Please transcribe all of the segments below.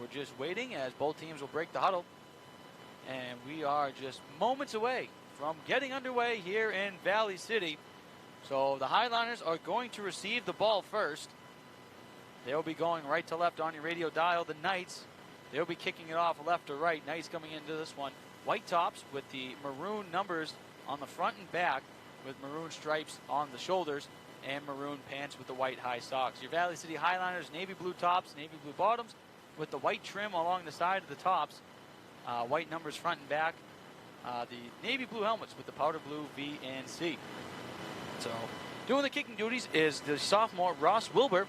we're just waiting as both teams will break the huddle. And we are just moments away from getting underway here in Valley City. So the Highliners are going to receive the ball first. They'll be going right to left on your radio dial. The Knights, they'll be kicking it off left to right. Knights coming into this one. White tops with the maroon numbers on the front and back with maroon stripes on the shoulders and maroon pants with the white high socks. Your Valley City Highliners, navy blue tops, navy blue bottoms with the white trim along the side of the tops. White numbers front and back. The navy blue helmets with the powder blue V and C. So doing the kicking duties is the sophomore Ross Wilbur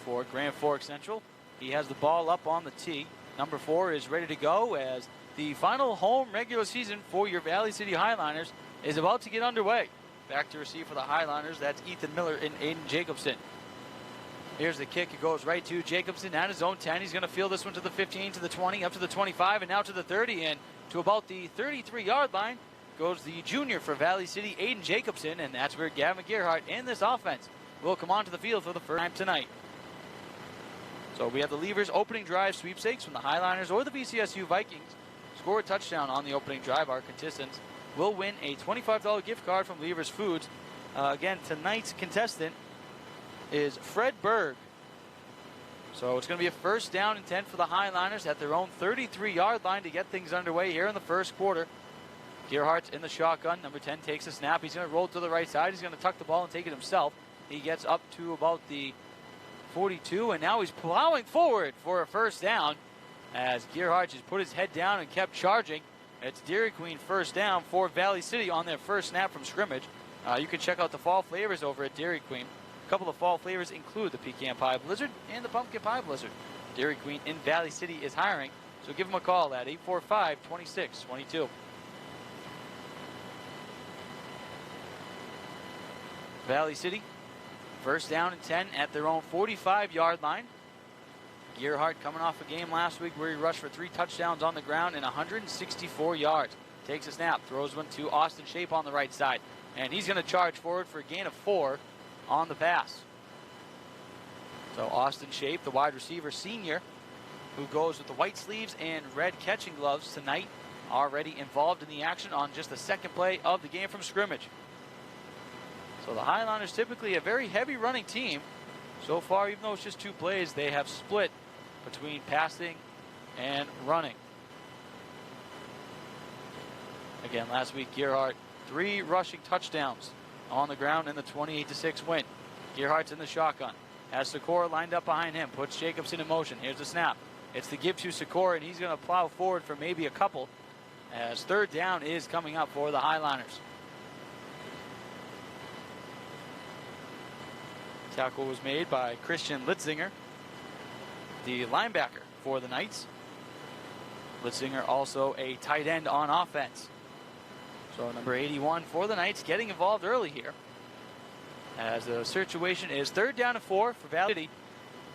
for Grand Forks Central. He has the ball up on the tee. Number 4 is ready to go as the final home regular season for your Valley City Highliners is about to get underway. Back to receive for the Highliners, that's Ethan Miller and Aiden Jacobson. Here's the kick. It goes right to Jacobson at his own 10. He's going to field this one to the 15, to the 20, up to the 25, and now to the 30, and to about the 33-yard line goes the junior for Valley City, Aiden Jacobson, and that's where Gavin Gerhardt and this offense will come onto the field for the first time tonight. So we have the Leavers opening drive sweepstakes from the Highliners or the VCSU Vikings. Score a touchdown on the opening drive. Our contestants will win a $25 gift card from Leavers Foods. Again, tonight's contestant is Fred Berg. So it's going to be a first down and 10 for the Highliners at their own 33-yard line to get things underway here in the first quarter. Gerhardt's in the shotgun. Number 10 takes a snap. He's going to roll to the right side. He's going to tuck the ball and take it himself. He gets up to about the 42, and now he's plowing forward for a first down as Gerhardt just put his head down and kept charging. It's Dairy Queen first down for Valley City on their first snap from scrimmage. You can check out the fall flavors over at Dairy Queen. A couple of fall flavors include the Pecan Pie Blizzard and the Pumpkin Pie Blizzard. Dairy Queen in Valley City is hiring, so give them a call at 845-2622. Valley City, first down and 10 at their own 45-yard line. Gerhardt coming off a game last week where he rushed for 3 touchdowns on the ground and 164 yards. Takes a snap, throws one to Austin Shape on the right side, and he's going to charge forward for a gain of 4 on the pass. So Austin Shape, the wide receiver senior, who goes with the white sleeves and red catching gloves tonight, already involved in the action on just the second play of the game from scrimmage. So the Highliners typically a very heavy running team. So far, even though it's just 2 plays, they have split between passing and running. Again, last week, Gerhardt, 3 rushing touchdowns on the ground in the 28-6 win. Gerhardt's in the shotgun. Has Sikora lined up behind him. Puts Jacobson in motion. Here's the snap. It's the give to Sikora, and he's going to plow forward for maybe a couple as third down is coming up for the Highliners. Tackle was made by Christian Litzinger, the linebacker for the Knights. Litzinger also a tight end on offense. So number 81 for the Knights getting involved early here as the situation is third down and 4 for Valley City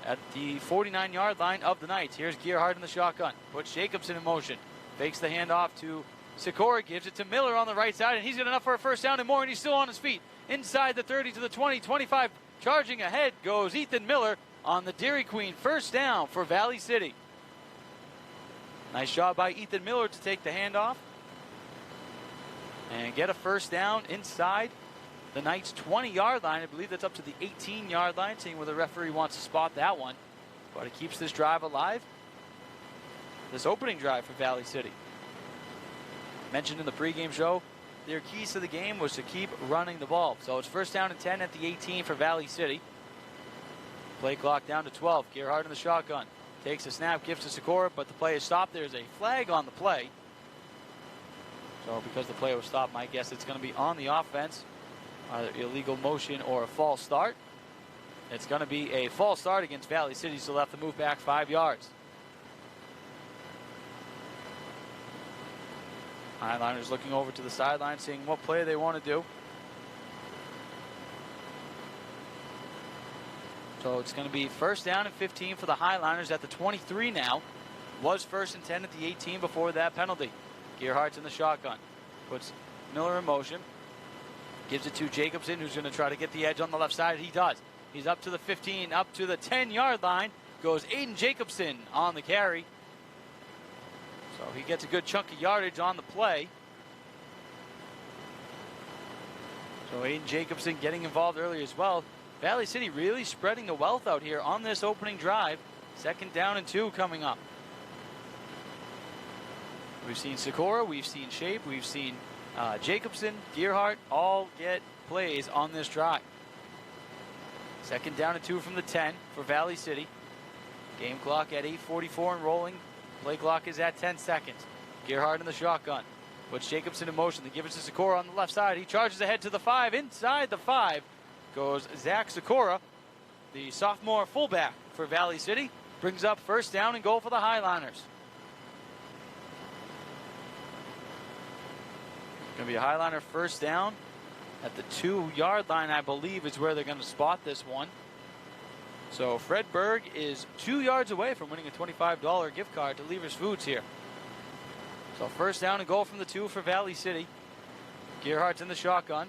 at the 49-yard line of the Knights. Here's Gerhardt in the shotgun. Puts Jacobson in motion. Fakes the handoff to Sikora. Gives it to Miller on the right side, and he's got enough for a first down and more, and he's still on his feet. Inside the 30 to the 20, 25. Charging ahead goes Ethan Miller on the Dairy Queen first down for Valley City. Nice job by Ethan Miller to take the handoff and get a first down inside the Knights' 20-yard line. I believe that's up to the 18-yard line, seeing where the referee wants to spot that one. But it keeps this drive alive. This opening drive for Valley City. Mentioned in the pregame show, their keys to the game was to keep running the ball. So it's first down and 10 at the 18 for Valley City. Play clock down to 12. Gerhardt in the shotgun. Takes a snap, gives to Sikora, but the play is stopped. There's a flag on the play. So because the play was stopped, my guess it's going to be on the offense. Either illegal motion or a false start. It's going to be a false start against Valley City, so they'll have to move back 5 yards. Highliners looking over to the sideline, seeing what play they want to do. So it's going to be first down and 15 for the Highliners at the 23 now. Was first and 10 at the 18 before that penalty. Gerhardt's in the shotgun. Puts Miller in motion. Gives it to Jacobson, who's going to try to get the edge on the left side. He does. He's up to the 15, up to the 10-yard line. Goes Aiden Jacobson on the carry. So he gets a good chunk of yardage on the play. So Aiden Jacobson getting involved early as well. Valley City really spreading the wealth out here on this opening drive. 2nd down and 2 coming up. We've seen Sikora, we've seen Shape, we've seen Jacobson, Gearhart all get plays on this drive. 2nd down and 2 from the 10 for Valley City. Game clock at 8:44 and rolling. Play clock is at 10 seconds. Gearhart in the shotgun. Puts Jacobson in motion. They give it to Sikora on the left side. He charges ahead to the 5. Inside the 5 goes Zach Sikora, the sophomore fullback for Valley City. Brings up 1st down and goal for the Highliners. Going to be a Highliner 1st down at the 2-yard line, I believe, is where they're going to spot this one. So Fred Berg is 2 yards away from winning a $25 gift card to Lever's Foods here. So 1st down and goal from the 2 for Valley City. Gearhart's in the shotgun.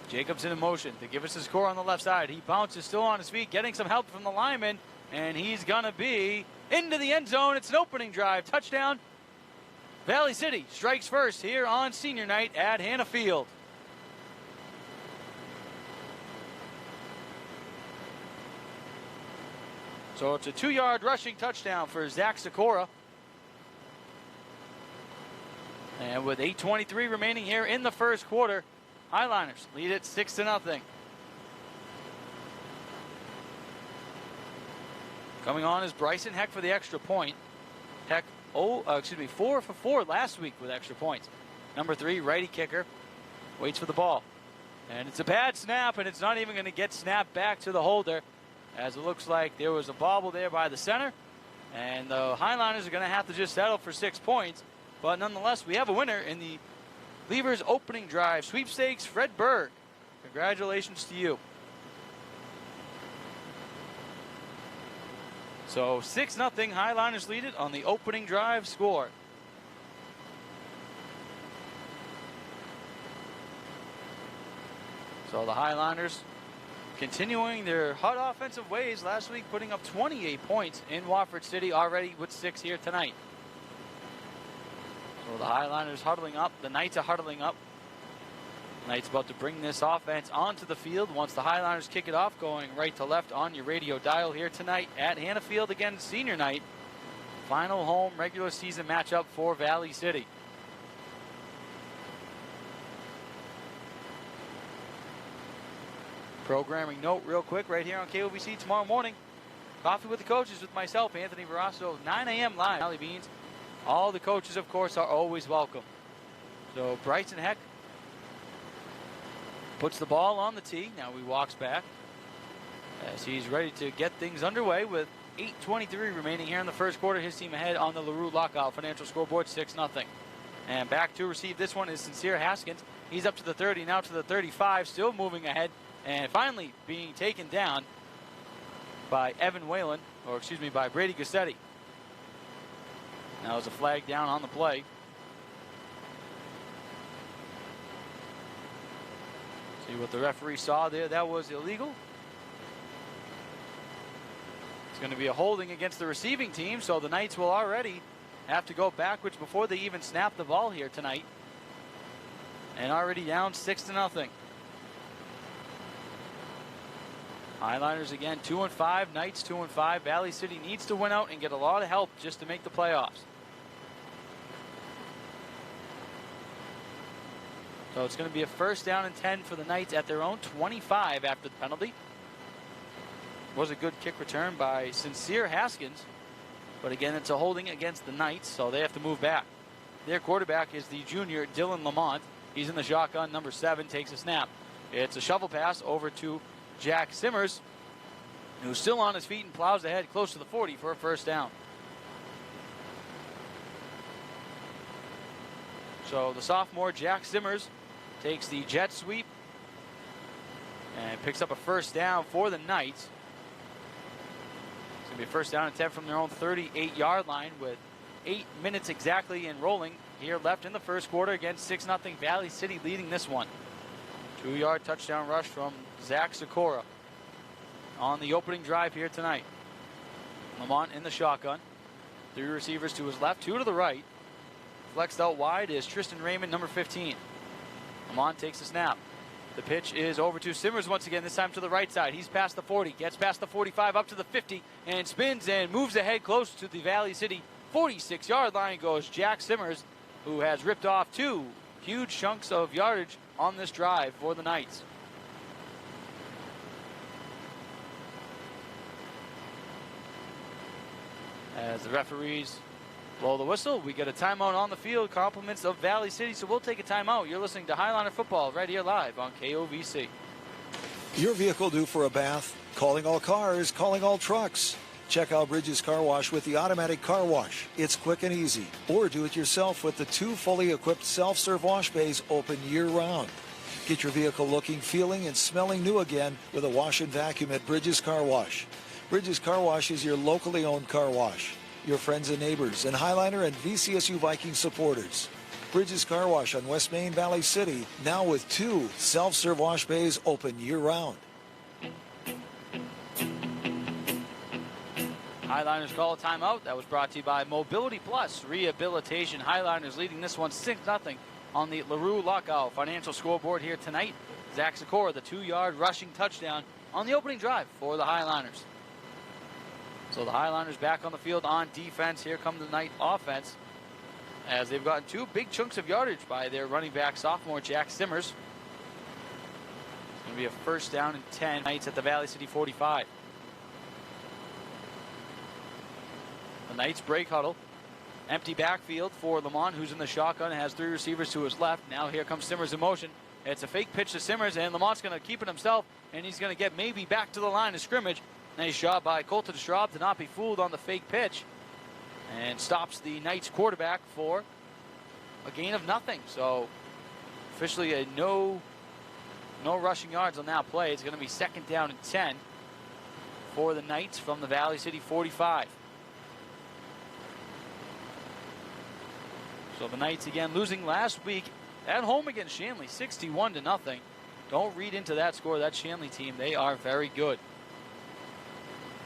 Jacobson in motion. They give us a score on the left side. He bounces, still on his feet, getting some help from the lineman, and he's going to be into the end zone. It's an opening drive. Touchdown. Valley City strikes first here on senior night at Hannah Field. So it's a 2-yard rushing touchdown for Zach Sikora. And with 8:23 remaining here in the 1st quarter, Highliners lead it 6-0. Coming on is Bryson Heck for the extra point. Heck, 4 for 4 last week with extra points. Number 3, righty kicker, waits for the ball. And it's a bad snap, and it's not even going to get snapped back to the holder, as it looks like there was a bobble there by the center. And the Highliners are going to have to just settle for 6 points. But nonetheless, we have a winner in the Lever's opening drive sweepstakes, Fred Berg. Congratulations to you. So 6-0, Highliners lead it on the opening drive score. So the Highliners continuing their hot offensive ways last week, putting up 28 points in Wofford City, already with 6 here tonight. So the Highliners huddling up. The Knights are huddling up. Knights about to bring this offense onto the field once the Highliners kick it off, going right to left on your radio dial here tonight at Hannah Field again, senior night. Final home regular season matchup for Valley City. Programming note real quick right here on KOBC tomorrow morning. Coffee with the Coaches with myself, Anthony Verasso, 9 a.m. live. Valley Beans. All the coaches, of course, are always welcome. So Bryson Heck puts the ball on the tee. Now he walks back as he's ready to get things underway with 8:23 remaining here in the 1st quarter. His team ahead on the LaRue Lockout Financial scoreboard, 6-0. And back to receive this one is Sincere Haskins. He's up to the 30, now to the 35, still moving ahead, and finally being taken down by by Brady Gussetti. Now there's a flag down on the play. See what the referee saw there. That was illegal. It's going to be a holding against the receiving team, so the Knights will already have to go backwards before they even snap the ball here tonight. And already down 6-0. Highliners again 2-5, Knights 2-5. Valley City needs to win out and get a lot of help just to make the playoffs. So it's going to be a 1st down and 10 for the Knights at their own 25 after the penalty. Was a good kick return by Sincere Haskins, but again it's a holding against the Knights, so they have to move back. Their quarterback is the junior Dylan Lamont. He's in the shotgun. Number 7 takes a snap. It's a shovel pass over to Jack Simmers, who's still on his feet and plows ahead close to the 40 for a 1st down. So the sophomore Jack Simmers takes the jet sweep and picks up a 1st down for the Knights. It's going to be a 1st down and 10 from their own 38-yard line with 8 minutes exactly in rolling here left in the 1st quarter against 6-0 Valley City leading this one. 2-yard touchdown rush from Zach Sikora on the opening drive here tonight. Lamont in the shotgun. Three receivers to his left, two to the right. Flexed out wide is Tristan Raymond, number 15. Lamont takes the snap. The pitch is over to Simmers once again, this time to the right side. He's past the 40, gets past the 45, up to the 50, and spins and moves ahead close to the Valley City 46-yard line goes Jack Simmers, who has ripped off two huge chunks of yardage on this drive for the Knights. As the referees blow the whistle, we get a timeout on the field, compliments of Valley City, so we'll take a timeout. You're listening to Highliner Football right here live on KOVC. Your vehicle due for a bath? Calling all cars, calling all trucks. Check out Bridges Car Wash with the automatic car wash. It's quick and easy. Or do it yourself with the 2 fully equipped self-serve wash bays open year-round. Get your vehicle looking, feeling, and smelling new again with a wash and vacuum at Bridges Car Wash. Bridges Car Wash is your locally owned car wash. Your friends and neighbors, and Highliner and VCSU Viking supporters. Bridges Car Wash on West Main, Valley City, now with 2 self-serve wash bays open year-round. Highliners call a timeout. That was brought to you by Mobility Plus Rehabilitation. Highliners leading this one 6-0 on the LaRue Lockout Financial Scoreboard here tonight. Zach Sikora, the 2-yard rushing touchdown on the opening drive for the Highliners. So the Highliners back on the field on defense. Here come the Knight offense, as they've gotten 2 big chunks of yardage by their running back sophomore Jack Simmers. It's going to be a first down and 10. Knights at the Valley City 45. The Knights break huddle. Empty backfield for Lamont, who's in the shotgun, has 3 receivers to his left. Now here comes Simmers in motion. It's a fake pitch to Simmers, and Lamont's going to keep it himself, and he's going to get maybe back to the line of scrimmage. Nice job by Colton Straub to not be fooled on the fake pitch, and stops the Knights quarterback for a gain of nothing. So officially a no rushing yards on that play. It's going to be second down and 10 for the Knights from the Valley City 45. So the Knights again losing last week at home against Shanley, 61-0. Don't read into that score. That Shanley team, they are very good.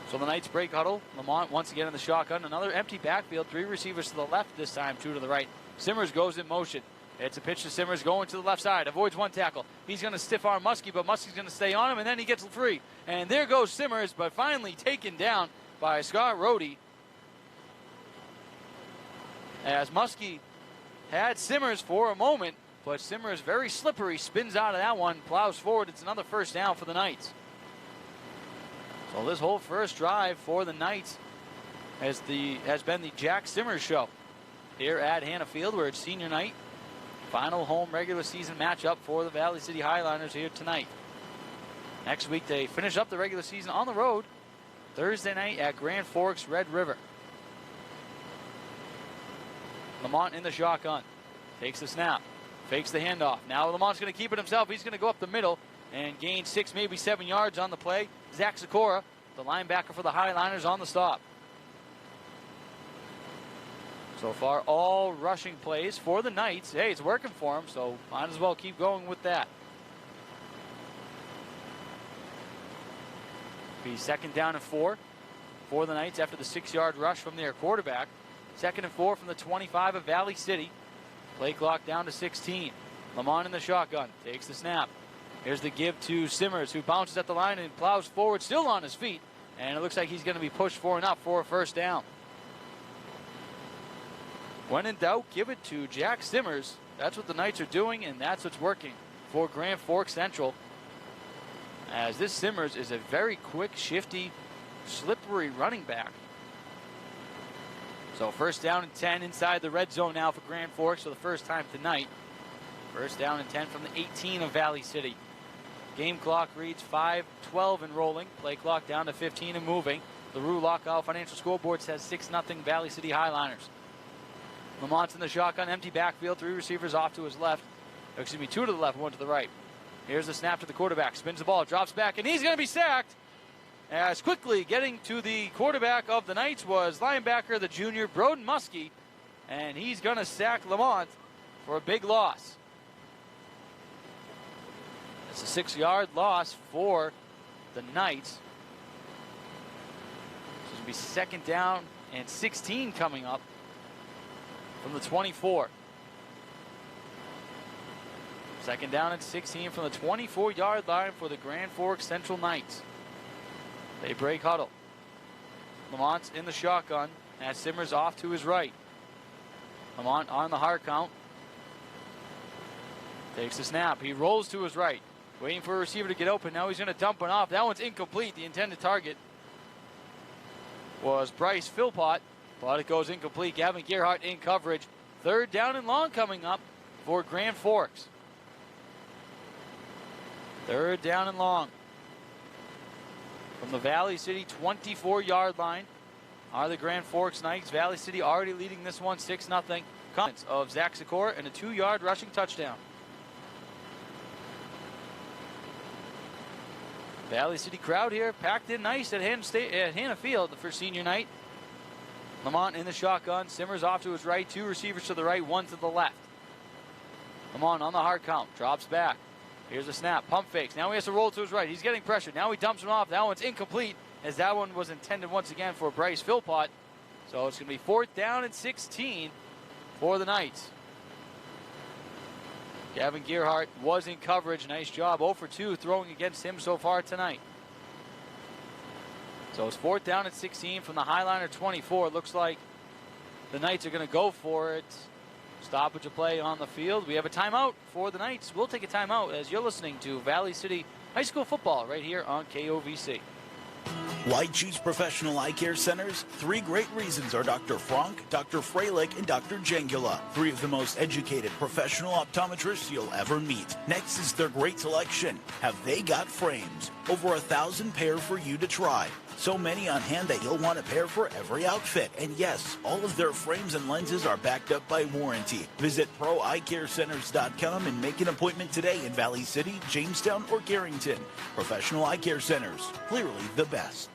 So the Knights break huddle. Lamont once again in the shotgun. Another empty backfield. 3 receivers to the left this time, 2 to the right. Simmers goes in motion. It's a pitch to Simmers going to the left side. Avoids 1 tackle. He's going to stiff arm Muskie, but Muskie's going to stay on him, and then he gets free. And there goes Simmers, but finally taken down by Scott Rohde. As Muskie had Simmers for a moment, but Simmers very slippery, spins out of that one, plows forward. It's another first down for the Knights. So this whole first drive for the Knights has been the Jack Simmers show here at Hannah Field, where it's senior night. Final home regular season matchup for the Valley City Highliners here tonight. Next week they finish up the regular season on the road Thursday night at Grand Forks Red River. Lamont in the shotgun. Takes the snap. Fakes the handoff. Now Lamont's going to keep it himself. He's going to go up the middle and gain 6, maybe 7 yards on the play. Zach Sikora, the linebacker for the Highliners, on the stop. So far, all rushing plays for the Knights. Hey, it's working for them, so might as well keep going with that. Be second down and 4 for the Knights after the 6-yard rush from their quarterback. Second and 4 from the 25 of Valley City. Play clock down to 16. Lamont in the shotgun. Takes the snap. Here's the give to Simmers, who bounces at the line and plows forward, still on his feet. And it looks like he's going to be pushed for and up for a first down. When in doubt, give it to Jack Simmers. That's what the Knights are doing, and that's what's working for Grand Forks Central. As this Simmers is a very quick, shifty, slippery running back. So first down and 10 inside the red zone now for Grand Forks for the first time tonight. First down and 10 from the 18 of Valley City. Game clock reads 5:12 and rolling. Play clock down to 15 and moving. The LaRue Lockout Financial Scoreboard says 6-0 Valley City Highliners. Lamont's in the shotgun, empty backfield, 3 receivers off to his left. Excuse me, 2 to the left, 1 to the right. Here's the snap to the quarterback. Spins the ball, drops back, and he's going to be sacked. As quickly getting to the quarterback of the Knights was linebacker, the junior, Broden Muskie. And he's going to sack Lamont for a big loss. It's a 6-yard loss for the Knights. This will be second down and 16 coming up from the 24. Second down and 16 from the 24-yard line for the Grand Forks Central Knights. They break huddle. Lamont's in the shotgun as Simmers off to his right. Lamont on the hard count. Takes the snap. He rolls to his right. Waiting for a receiver to get open. Now he's going to dump one off. That one's incomplete. The intended target was Bryce Philpott, but it goes incomplete. Gavin Gerhardt in coverage. Third down and long coming up for Grand Forks. Third down and long. From the Valley City 24-yard line are the Grand Forks Knights. Valley City already leading this one 6-0. Comments of Zach Sikora and a 2-yard rushing touchdown. Valley City crowd here packed in nice at Hannah Field for senior night. Lamont in the shotgun. Simmers off to his right. Two receivers to the right, one to the left. Lamont on the hard count. Drops back. Here's a snap. Pump fakes. Now he has to roll to his right. He's getting pressured. Now he dumps him off. That one's incomplete, as that one was intended once again for Bryce Philpott. So it's going to be fourth down and 16 for the Knights. Gavin Gerhardt was in coverage. Nice job. 0 for 2 throwing against him so far tonight. So it's fourth down and 16 from the Highliner 24. It looks like the Knights are going to go for it. Stoppage of play on the field. We have a timeout for the Knights. We'll take a timeout as you're listening to Valley City High School football right here on KOVC. Why choose Professional Eye Care Centers? 3 great reasons are Dr. Frank, Dr. Freilich, and Dr. Jengula. 3 of the most educated professional optometrists you'll ever meet. Next is their great selection. Have they got frames? Over 1,000 pair for you to try. So many on hand that you'll want a pair for every outfit. And yes, all of their frames and lenses are backed up by warranty. Visit ProEyeCareCenters.com and make an appointment today in Valley City, Jamestown, or Carrington. Professional Eye Care Centers, clearly the best.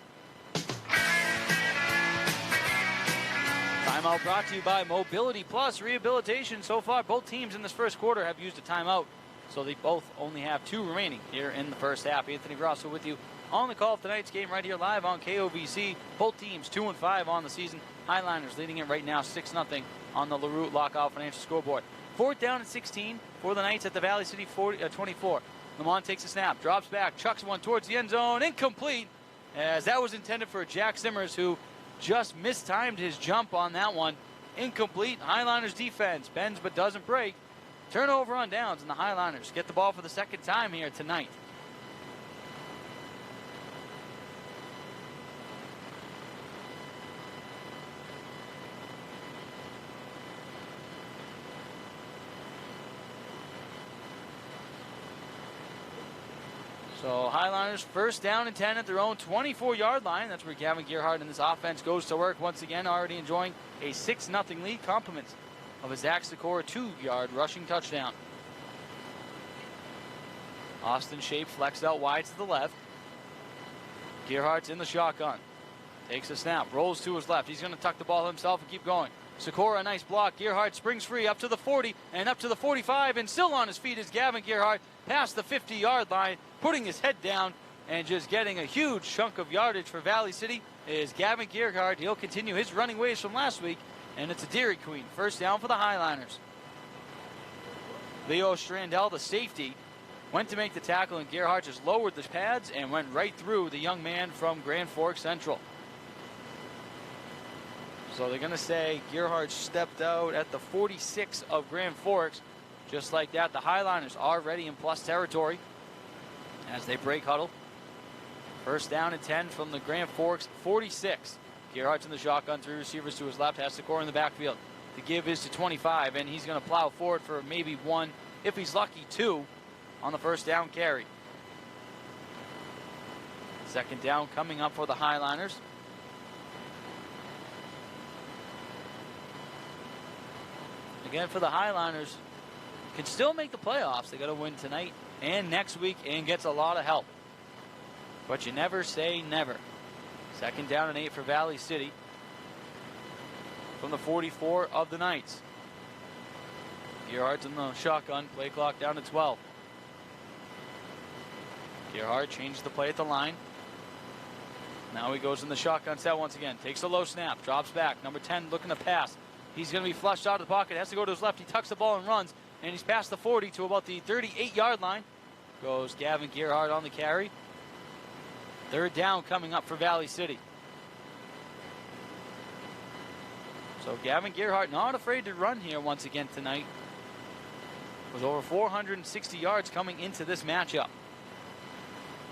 Timeout brought to you by Mobility Plus Rehabilitation. So far, both teams in this first quarter have used a timeout, so they both only have 2 remaining here in the first half. Anthony Grosso with you on the call of tonight's game right here live on KOVC. Both teams 2-5 on the season. Highliners leading it right now 6-0 on the LaRue Lockout Financial scoreboard. Fourth down and 16 for the Knights at the Valley City 24. Lamont takes a snap, drops back, chucks one towards the end zone, incomplete, as that was intended for Jack Simmers, who just mistimed his jump on that one. Incomplete. Highliners defense bends but doesn't break. Turnover on downs, and the Highliners get the ball for the second time here tonight. So Highliners first down and 10 at their own 24-yard line. That's where Gavin Gerhardt and this offense goes to work once again, already enjoying a 6-0 lead. Compliments of a Zach Sikora 2-yard rushing touchdown. Austin Shape flexed out wide to the left. Gerhardt's in the shotgun. Takes a snap, rolls to his left. He's going to tuck the ball himself and keep going. Sikora, a nice block. Gerhardt springs free up to the 40 and up to the 45, and still on his feet is Gavin Gerhardt past the 50-yard line, putting his head down and just getting a huge chunk of yardage for Valley City is Gavin Gerhardt. He'll continue his running ways from last week, and it's a Dairy Queen. First down for the Highliners. Leo Strandell, the safety, went to make the tackle, and Gerhardt just lowered the pads and went right through the young man from Grand Forks Central. So they're going to say Gerhardt stepped out at the 46 of Grand Forks. Just like that, the Highliners already in plus territory as they break huddle. First down and 10 from the Grand Forks 46. Gerhardt's in the shotgun, 3 receivers to his left, has Sikora in the backfield. The give is to 25, and he's going to plow forward for maybe 1, if he's lucky 2, on the first down carry. Second down coming up for the Highliners. Again, for the Highliners, can still make the playoffs. They got to win tonight and next week and gets a lot of help. But you never say never. Second down and 8 for Valley City from the 44 of the Knights. Gerhardt's in the shotgun. Play clock down to 12. Gerhardt changed the play at the line. Now he goes in the shotgun set once again. Takes a low snap. Drops back. Number 10 looking to pass. He's going to be flushed out of the pocket. Has to go to his left. He tucks the ball and runs. And he's past the 40 to about the 38-yard line. Goes Gavin Gerhardt on the carry. Third down coming up for Valley City. So Gavin Gerhardt not afraid to run here once again tonight. With over 460 yards coming into this matchup.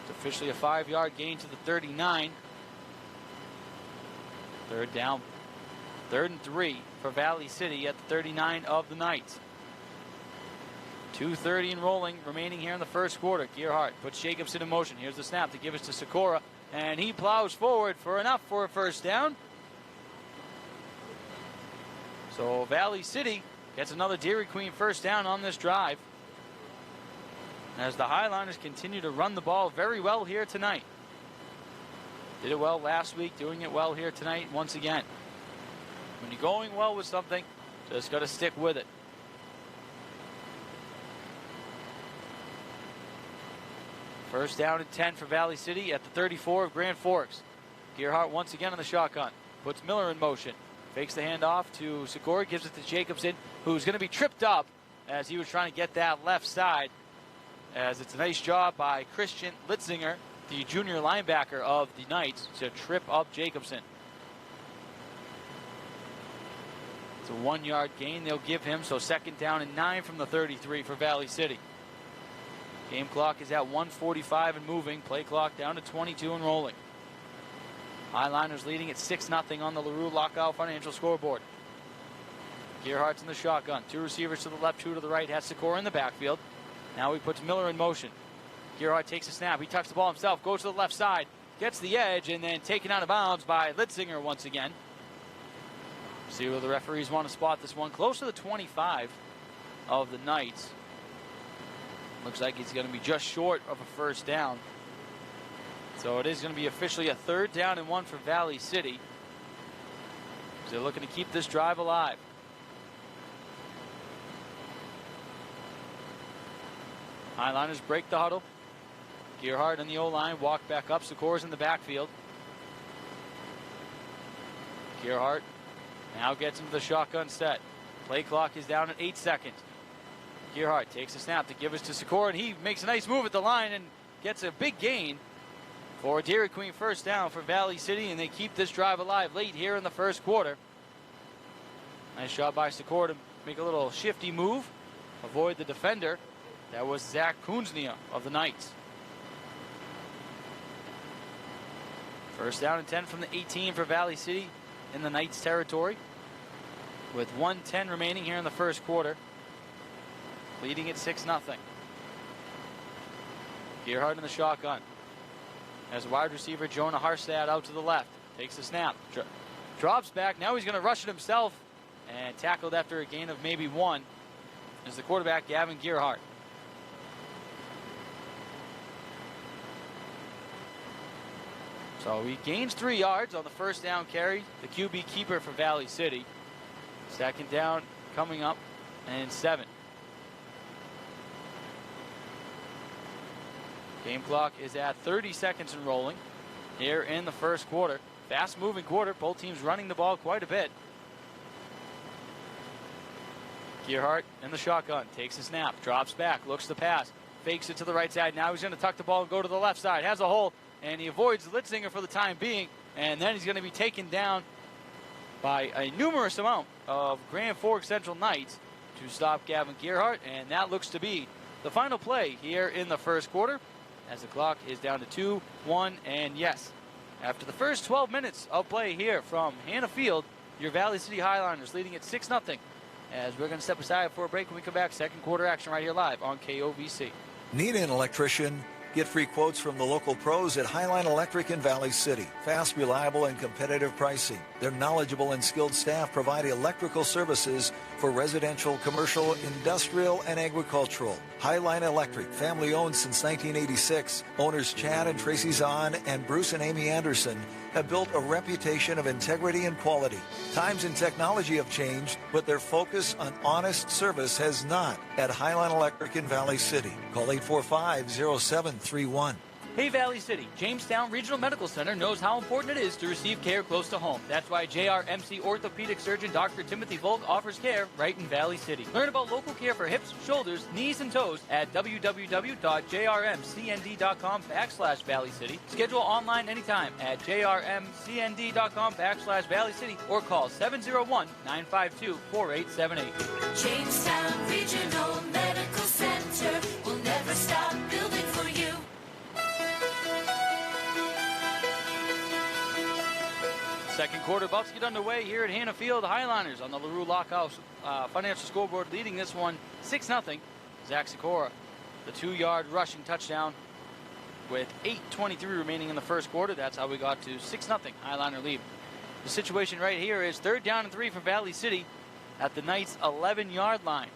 It's officially a 5-yard gain to the 39. Third down. 3rd and 3 for Valley City at the 39 of the Knights. 2:30 and rolling remaining here in the first quarter. Gerhardt puts Jacobson in motion. Here's the snap to give us to Sikora. And he plows forward for enough for a first down. So Valley City gets another Dairy Queen first down on this drive. As the Highliners continue to run the ball very well here tonight. Did it well last week, doing it well here tonight once again. When you're going well with something, just got to stick with it. First down and 10 for Valley City at the 34 of Grand Forks. Gerhardt once again on the shotgun. Puts Miller in motion. Fakes the handoff to Sikora. Gives it to Jacobson, who's going to be tripped up as he was trying to get that left side. As it's a nice job by Christian Litzinger, the junior linebacker of the Knights, to trip up Jacobson. It's a 1-yard gain they'll give him, so second down and 9 from the 33 for Valley City. Game clock is at 1:45 and moving. Play clock down to 22 and rolling. Highliners leading at 6-0 on the LaRue Lockout Financial scoreboard. Gerhardt's in the shotgun. 2 receivers to the left, 2 to the right. Has Sikora in the backfield. Now he puts Miller in motion. Gerhardt takes a snap. He tucks the ball himself. Goes to the left side. Gets the edge and then taken out of bounds by Litzinger once again. See where the referees want to spot this one. Close to the 25 of the Knights. Looks like he's going to be just short of a first down. So it is going to be officially a 3rd down and 1 for Valley City. They're looking to keep this drive alive. Highliners break the huddle. Gerhardt and the O-line walk back up. Sikora's in the backfield. Gerhardt now gets into the shotgun set. Play clock is down at 8 seconds. Gerhardt takes a snap to give us to Sikora, and he makes a nice move at the line and gets a big gain for a Dairy Queen first down for Valley City, and they keep this drive alive late here in the first quarter. Nice job by Sikora to make a little shifty move, avoid the defender. That was Zach Kunznia of the Knights. First down and 10 from the 18 for Valley City in the Knights territory, with 1:10 remaining here in the first quarter. Leading at 6-0. Gerhardt in the shotgun. As wide receiver Jonah Harstad out to the left. Takes the snap. Drops back. Now he's going to rush it himself. And tackled after a gain of maybe 1 is the quarterback Gavin Gerhardt. So he gains 3 yards on the first down carry. The QB keeper for Valley City. Second down coming up and 7. Game clock is at 30 seconds and rolling here in the first quarter. Fast moving quarter. Both teams running the ball quite a bit. Gerhardt in the shotgun. Takes a snap. Drops back. Looks to pass. Fakes it to the right side. Now he's going to tuck the ball and go to the left side. Has a hole. And he avoids Litzinger for the time being. And then he's going to be taken down by a numerous amount of Grand Forks Central Knights to stop Gavin Gerhardt. And that looks to be the final play here in the first quarter, as the clock is down to 2-1. And yes, after the first 12 minutes of play here from Hannah Field, your Valley City Highliners leading at 6-0. As we're going to step aside for a break. When we come back, second quarter action right here live on KOVC. Need an electrician? Get free quotes from the local pros at Highline Electric in Valley City. Fast, reliable, and competitive pricing. Their knowledgeable and skilled staff provide electrical services for residential, commercial, industrial, and agricultural. Highline Electric, family owned since 1986. Owners Chad and Tracy Zahn and Bruce and Amy Anderson have built a reputation of integrity and quality. Times and technology have changed, but their focus on honest service has not at Highline Electric in Valley City. Call 845-0731. Hey Valley City, Jamestown Regional Medical Center knows how important it is to receive care close to home. That's why JRMC orthopedic surgeon Dr. Timothy Volk offers care right in Valley City. Learn about local care for hips, shoulders, knees, and toes at www.jrmcnd.com/Valley City. Schedule online anytime at jrmcnd.com/Valley City or call 701-952-4878. Jamestown Regional Medical Center will never stop building for you. Second quarter about to get underway here at Hannah Field. Highliners on the LaRue Lockout Financial Scoreboard leading this one 6-0. Zach Sikora, the 2-yard rushing touchdown with 8:23 remaining in the first quarter. That's how we got to 6-0 Highliner lead. The situation right here is 3rd down and 3 for Valley City at the Knights' 11-yard line.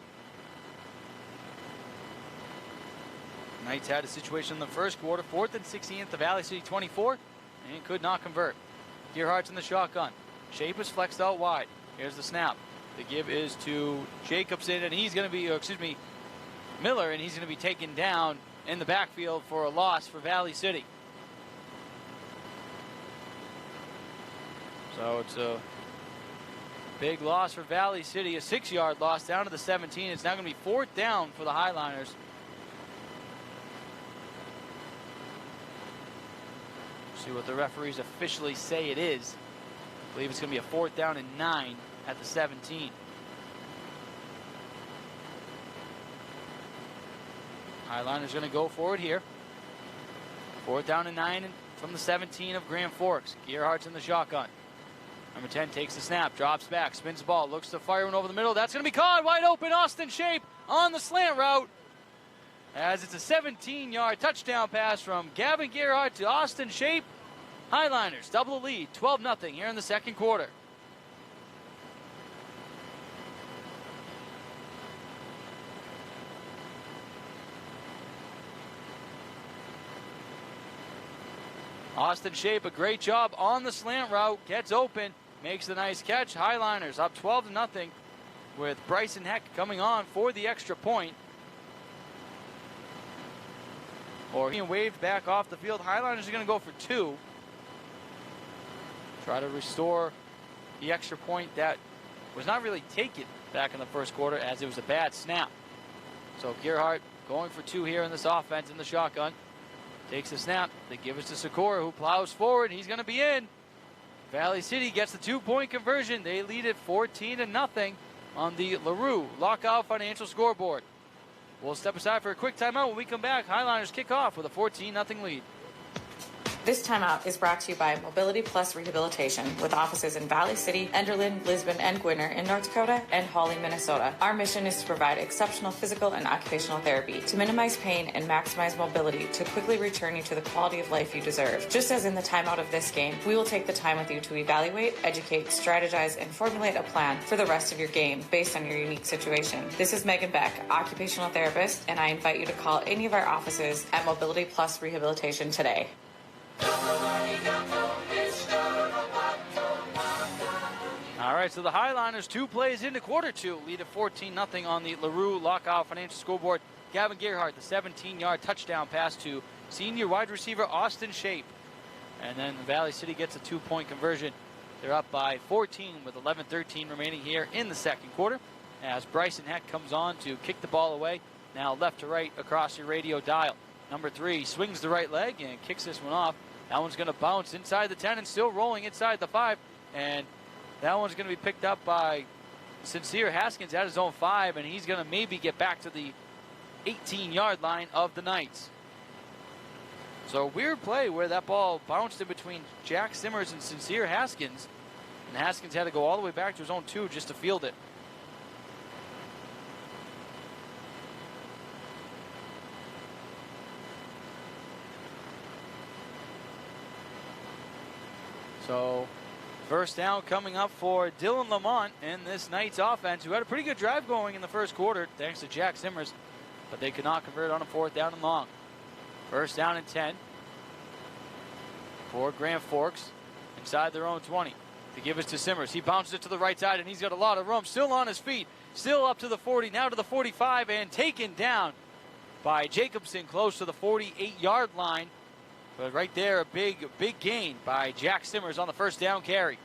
Knights had a situation in the first quarter, 4th and 16 at the Valley City 24, and could not convert. Gearhart's in the shotgun. Shape is flexed out wide. Here's the snap. The give is to Jacobson, and he's going to be, Miller, and he's going to be taken down in the backfield for a loss for Valley City. So it's a big loss for Valley City, a 6-yard loss down to the 17. It's now going to be 4th down for the Highliners. See what the referees officially say it is. I believe it's going to be a 4th down and 9 at the 17. Highliner's going to go forward here. 4th down and 9 from the 17 of Grand Forks. Gearhart's in the shotgun. Number 10 takes the snap, drops back, spins the ball, looks to fire one over the middle. That's going to be caught wide open. Austin Shape on the slant route. As it's a 17-yard touchdown pass from Gavin Gearhart to Austin Shape. Highliners double the lead, 12-0 here in the second quarter. Austin Shape, a great job on the slant route, gets open, makes the nice catch. Highliners up 12-0 with Bryson Heck coming on for the extra point. Or being waved back off the field. Highliners are going to go for 2. Try to restore the extra point that was not really taken back in the first quarter as it was a bad snap. So Gearhart going for 2 here in this offense in the shotgun. Takes the snap. They give it to Sikora, who plows forward. He's going to be in. Valley City gets the 2-point conversion. They lead it 14-0 on the LaRue Lockout Financial Scoreboard. We'll step aside for a quick timeout. When we come back, Highliners kick off with a 14-0 lead. This timeout is brought to you by Mobility Plus Rehabilitation, with offices in Valley City, Enderlin, Lisbon, and Gwinner in North Dakota, and Hawley, Minnesota. Our mission is to provide exceptional physical and occupational therapy to minimize pain and maximize mobility to quickly return you to the quality of life you deserve. Just as in the timeout of this game, we will take the time with you to evaluate, educate, strategize, and formulate a plan for the rest of your game based on your unique situation. This is Megan Beck, occupational therapist, and I invite you to call any of our offices at Mobility Plus Rehabilitation today. All right, so the Highliners 2 plays into quarter 2, lead at 14-0 on the LaRue Lockout Financial Scoreboard. Gavin Gearhart, the 17-yard touchdown pass to senior wide receiver Austin Shape. And then Valley City gets a 2-point conversion. They're up by 14 with 11:13 remaining here in the second quarter as Bryson Heck comes on to kick the ball away. Now left to right across your radio dial. Number 3 swings the right leg and kicks this one off. That one's going to bounce inside the 10 and still rolling inside the 5. And that one's going to be picked up by Sincere Haskins at his own 5. And he's going to maybe get back to the 18-yard line of the Knights. So a weird play where that ball bounced in between Jack Simmers and Sincere Haskins. And Haskins had to go all the way back to his own 2 just to field it. So first down coming up for Dylan Lamont and this Knights offense, who had a pretty good drive going in the first quarter thanks to Jack Simmers, but they could not convert on a 4th down and long. First down and 10 for Grand Forks inside their own 20. To give it to Simmers. He bounces it to the right side, and he's got a lot of room. Still on his feet. Still up to the 40, now to the 45, and taken down by Jacobson close to the 48-yard line. But right there, a big gain by Jack Simmers on the first down carry.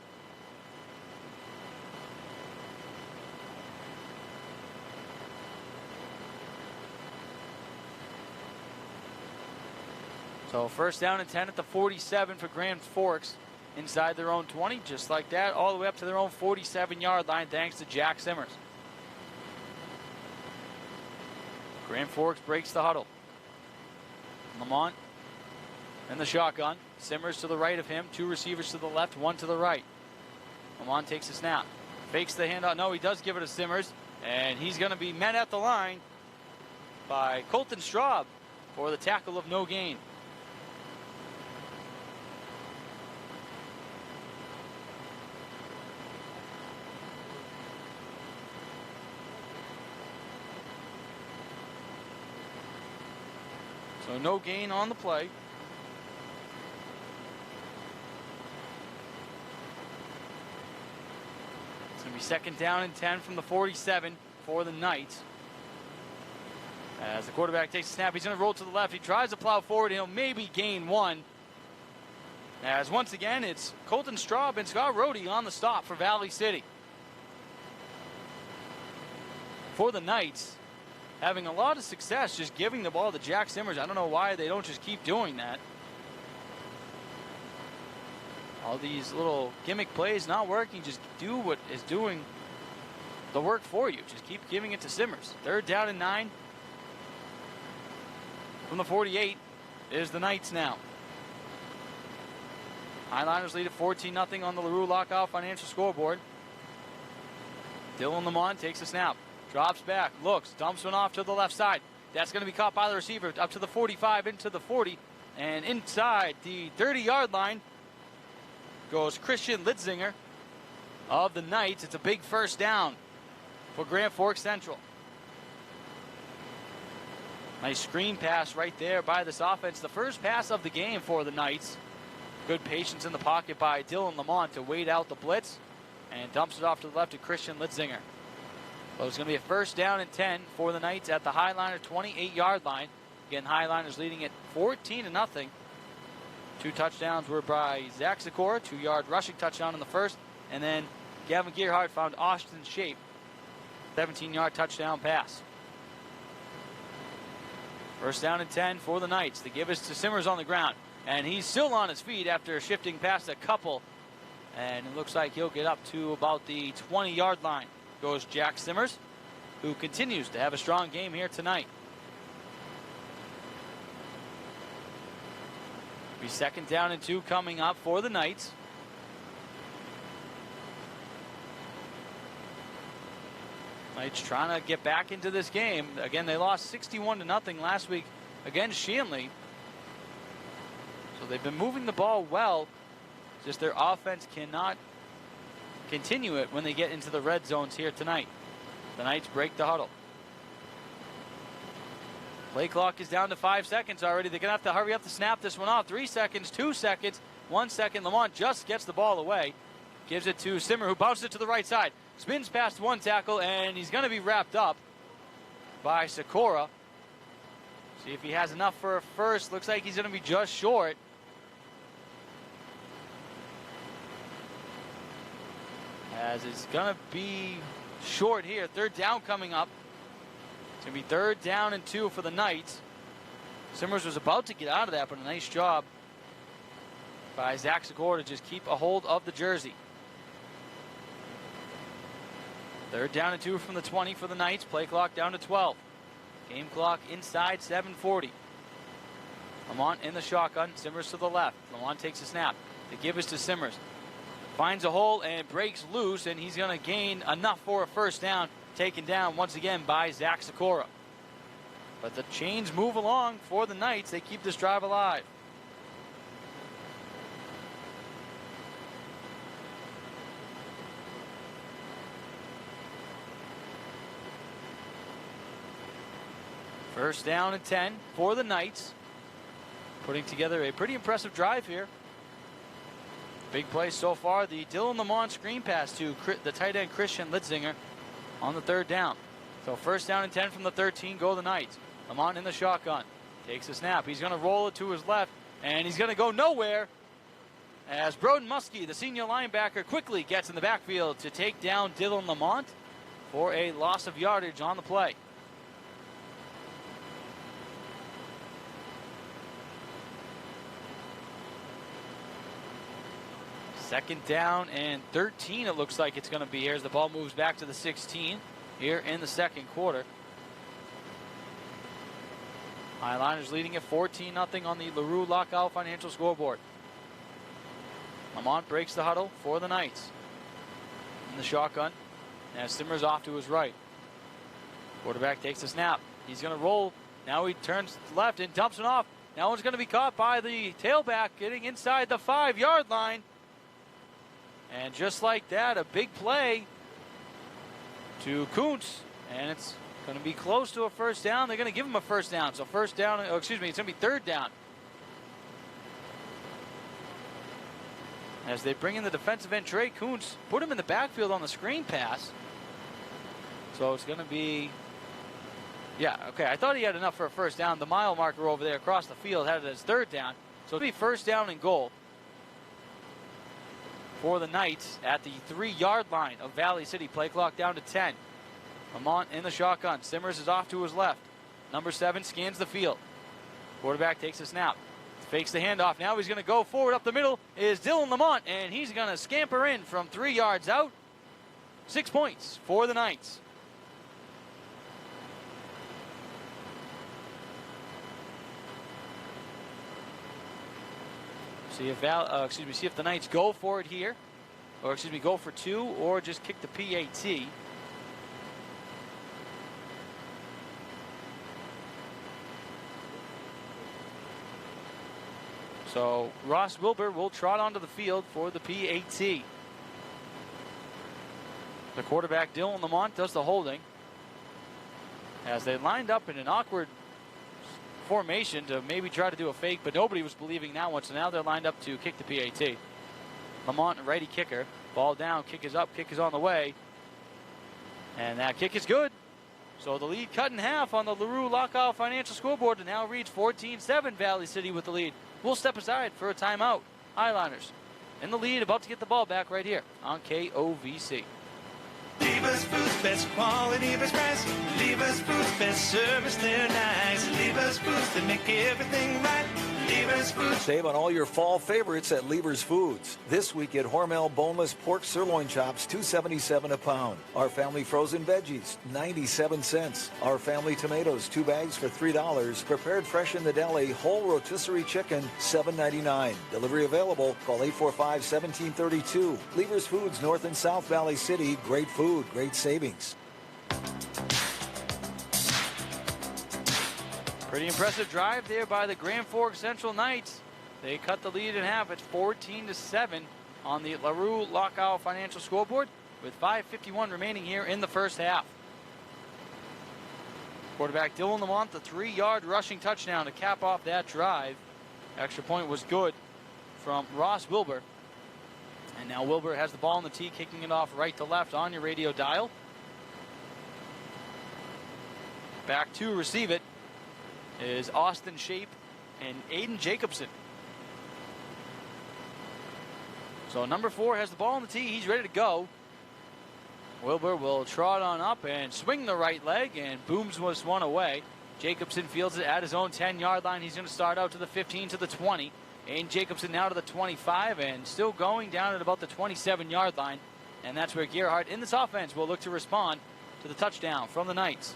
So first down and 10 at the 47 for Grand Forks inside their own 20, just like that, all the way up to their own 47-yard line thanks to Jack Simmers. Grand Forks breaks the huddle. Lamont in the shotgun. Simmers to the right of him. 2 receivers to the left, 1 to the right. Lamont takes a snap. Fakes the handout. No, he does give it to Simmers. And he's going to be met at the line by Colton Straub for the tackle of no gain. So no gain on the play. It's going to be second down and 10 from the 47 for the Knights. As the quarterback takes a snap, he's going to roll to the left. He tries to plow forward, and he'll maybe gain 1. As once again, it's Colton Straub and Scott Rohde on the stop for Valley City. For the Knights, having a lot of success just giving the ball to Jack Simmers. I don't know why they don't just keep doing that. All these little gimmick plays not working. Just do what is doing the work for you. Just keep giving it to Simmers. Third down and 9 from the 48 is the Knights now. Highliners lead at 14-0 on the LaRue Lockout Financial scoreboard. Dylan Lamont takes a snap. Drops back, looks, dumps one off to the left side. That's going to be caught by the receiver up to the 45, into the 40, and inside the 30-yard line goes Christian Litzinger of the Knights. It's a big first down for Grand Forks Central. Nice screen pass right there by this offense. The first pass of the game for the Knights. Good patience in the pocket by Dylan Lamont to wait out the blitz, and dumps it off to the left to Christian Litzinger. So it's going to be a first down and 10 for the Knights at the Highliner 28-yard line. Again, Highliners leading it 14-0. 2 touchdowns were by Zach Sikora, 2-yard rushing touchdown in the first, and then Gavin Gearhart found Austin Shape, 17-yard touchdown pass. First down and 10 for the Knights. The give is to Simmers on the ground, and he's still on his feet after shifting past a couple, and it looks like he'll get up to about the 20-yard line. Goes Jack Simmers, who continues to have a strong game here tonight. Be second down and 2 coming up for the Knights. Knights trying to get back into this game. Again, they lost 61-0 last week against Shanley. So they've been moving the ball well. Just their offense cannot continue it when they get into the red zones here tonight. The Knights break the huddle. Play clock is down to 5 seconds already. They're going to have to hurry up to snap this one off. 3 seconds, 2 seconds, 1 second. Lamont just gets the ball away. Gives it to Simmer, who bounces it to the right side. Spins past 1 tackle, and he's going to be wrapped up by Sikora. See if he has enough for a first. Looks like he's going to be just short. As it's going to be short here. Third down coming up. It's going to be third down and 2 for the Knights. Simmers was about to get out of that, but a nice job by Zach Sikora to just keep a hold of the jersey. Third down and 2 from the 20 for the Knights. Play clock down to 12. Game clock inside 7:40. Lamont in the shotgun. Simmers to the left. Lamont takes a snap. The give is to Simmers. Finds a hole and breaks loose, and he's going to gain enough for a first down. Taken down once again by Zach Sikora. But the chains move along for the Knights. They keep this drive alive. First down and 10 for the Knights. Putting together a pretty impressive drive here. Big play so far. The Dylan Lamont screen pass to the tight end Christian Litzinger on the third down. So first down and 10 from the 13. Go the Knights. Lamont in the shotgun. Takes a snap. He's going to roll it to his left. and he's going to go nowhere as Broden Muskie, the senior linebacker, quickly gets in the backfield to take down Dylan Lamont for a loss of yardage on the play. Second down and 13 it looks like it's going to be here as the ball moves back to the 16 here in the second quarter. Highliners leading at 14-0 on the LaRue Lockout Financial scoreboard. Lamont breaks the huddle for the Knights. In the shotgun, as Simmers off to his right. Quarterback takes a snap. He's going to roll. Now he turns left and dumps it off. Now one's going to be caught by the tailback getting inside the 5-yard line. And just like that, a big play to Kuntz. And it's going to be close to a first down. They're going to give him a first down. So first down, it's going to be third down. As they bring in the defensive end, Trey Kuntz, put him in the backfield on the screen pass. So it's going to be, yeah, okay. I thought he had enough for a first down. The mile marker over there across the field had it as third down. So it'll be first down and goal for the Knights at the 3-yard line of Valley City. Play clock down to 10. Lamont in the shotgun. Simmers is off to his left. Number 7 scans the field. Quarterback takes a snap. Fakes the handoff. Now he's going to go forward up the middle is Dylan Lamont, and he's going to scamper in from 3 yards out. 6 points for the Knights. See if see if the Knights go for it here, or go for 2, or just kick the PAT. So Ross Wilbur will trot onto the field for the PAT. The quarterback Dylan Lamont does the holding as they lined up in an awkward formation to maybe try to do a fake, but nobody was believing that one, so now they're lined up to kick the PAT. Lamont, righty kicker. Ball down, kick is up, kick is on the way. And that kick is good. So the lead cut in half on the LaRue Lockout Financial scoreboard, and now reads 14-7 Valley City with the lead. We'll step aside for a timeout. Highliners in the lead, about to get the ball back right here on KOVC. Lever's Foods, best quality, best price. Lever's Foods, best service, they're nice. Lever's Foods, they make everything right. Lever's Foods. Save on all your fall favorites at Lever's Foods. This week at Hormel boneless pork sirloin chops, $2.77 a pound. Our family frozen veggies, 97 cents. Our family tomatoes, 2 bags for $3. Prepared fresh in the deli, whole rotisserie chicken, $7.99. Delivery available. Call 845-1732. Lever's Foods, North and South Valley City. Great food, great savings. Pretty impressive drive there by the Grand Forks Central Knights. They cut the lead in half. It's 14-7 on the LaRue Lockout Financial scoreboard with 5:51 remaining here in the first half. Quarterback Dylan Lamont, the 3-yard rushing touchdown to cap off that drive. Extra point was good from Ross Wilbur. And now Wilbur has the ball on the tee, kicking it off right to left on your radio dial. Back to receive it is Austin Shape and Aiden Jacobson. So number 4 has the ball on the tee. He's ready to go. Wilbur will trot on up and swing the right leg, and booms was one away. Jacobson fields it at his own 10-yard line. He's going to start out to the 15, to the 20. Aiden Jacobson now to the 25 and still going down at about the 27-yard line. And that's where Gerhardt in this offense will look to respond to the touchdown from the Knights.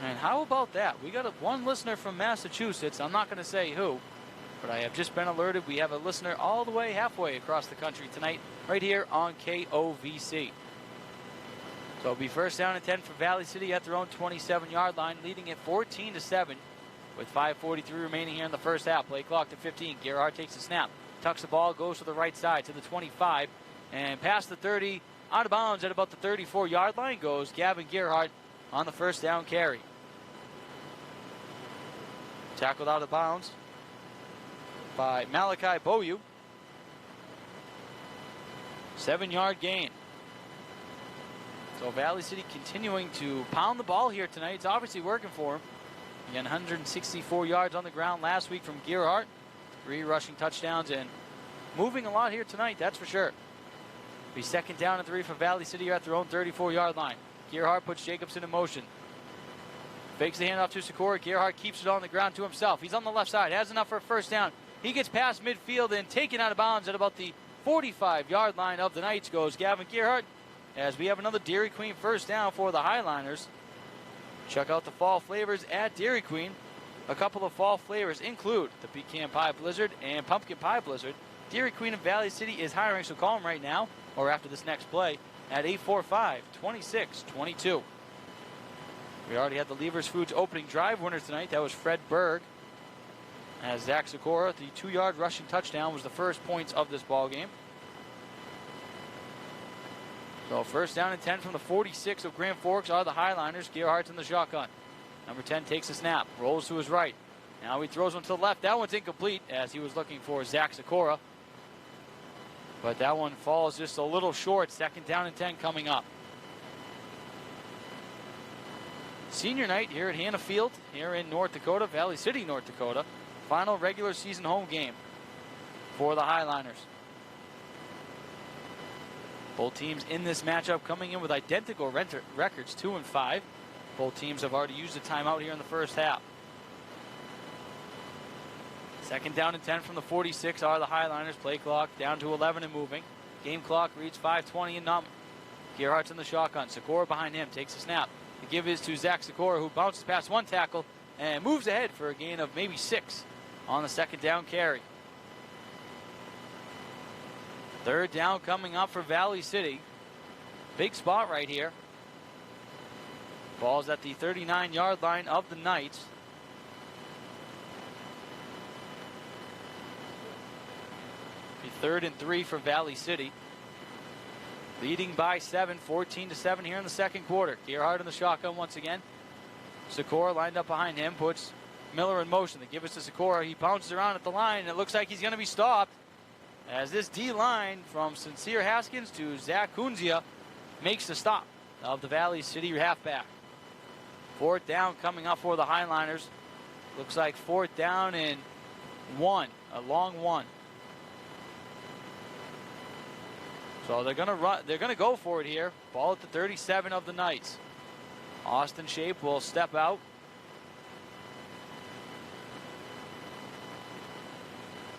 And how about that? We got one listener from Massachusetts. I'm not going to say who, but I have just been alerted we have a listener all the way halfway across the country tonight, right here on KOVC. So it'll be first down and 10 for Valley City at their own 27-yard line, leading it 14-7 with 5:43 remaining here in the first half. Play clock to 15. Gerhardt takes the snap, tucks the ball, goes to the right side to the 25, and past the 30, out of bounds at about the 34-yard line goes Gavin Gerhardt on the first down carry. Tackled out of bounds by Malachi Boyu. 7-yard gain. So Valley City continuing to pound the ball here tonight. It's obviously working for them. Again, 164 yards on the ground last week from Gerhardt. 3 rushing touchdowns and moving a lot here tonight, that's for sure. Be second down and 3 for Valley City at their own 34-yard line. Gerhardt puts Jacobson in motion. Fakes the handoff to Sikora. Gerhardt keeps it on the ground to himself. He's on the left side, has enough for a first down. He gets past midfield and taken out of bounds at about the 45-yard line of the Knights goes Gavin Gerhardt, as we have another Dairy Queen first down for the Highliners. Check out the fall flavors at Dairy Queen. A couple of fall flavors include the Pecan Pie Blizzard and Pumpkin Pie Blizzard. Dairy Queen of Valley City is hiring, so call them right now or after this next play at 845-2622. We already had the Levers Foods opening drive winner tonight. That was Fred Berg. As Zach Sikora, the 2-yard rushing touchdown was the first points of this ball game. So first down and 10 from the 46 of Grand Forks are the Highliners. Gerhardt's in the shotgun. Number 10 takes a snap, rolls to his right. Now he throws one to the left. That one's incomplete as he was looking for Zach Sikora. But that one falls just a little short. Second down and 10 coming up. Senior night here at Hannah Field, here in North Dakota, Valley City, North Dakota. Final regular season home game for the Highliners. Both teams in this matchup coming in with identical records, 2-5. Both teams have already used a timeout here in the first half. Second down and 10 from the 46 are the Highliners. Play clock down to 11 and moving. Game clock reads 5:20 and number. Gerhardt's in the shotgun. Sikora behind him takes a snap. The give is to Zach Sikora, who bounces past one tackle and moves ahead for a gain of maybe 6 on the second down carry. Third down coming up for Valley City. Big spot right here. Ball's at the 39-yard line of the Knights. Be 3rd and 3 for Valley City. Leading by 7, 14-7 here in the second quarter. Gerhardt in the shotgun once again. Sikora lined up behind him, puts Miller in motion. They give it to Sikora. He bounces around at the line, and it looks like he's going to be stopped as this D-line from Sincere Haskins to Zach Kunzia makes the stop of the Valley City halfback. Fourth down coming up for the Highliners. Looks like 4th down and 1, a long one. So they're gonna run. They're gonna go for it here. Ball at the 37 of the Knights. Austin Shape will step out.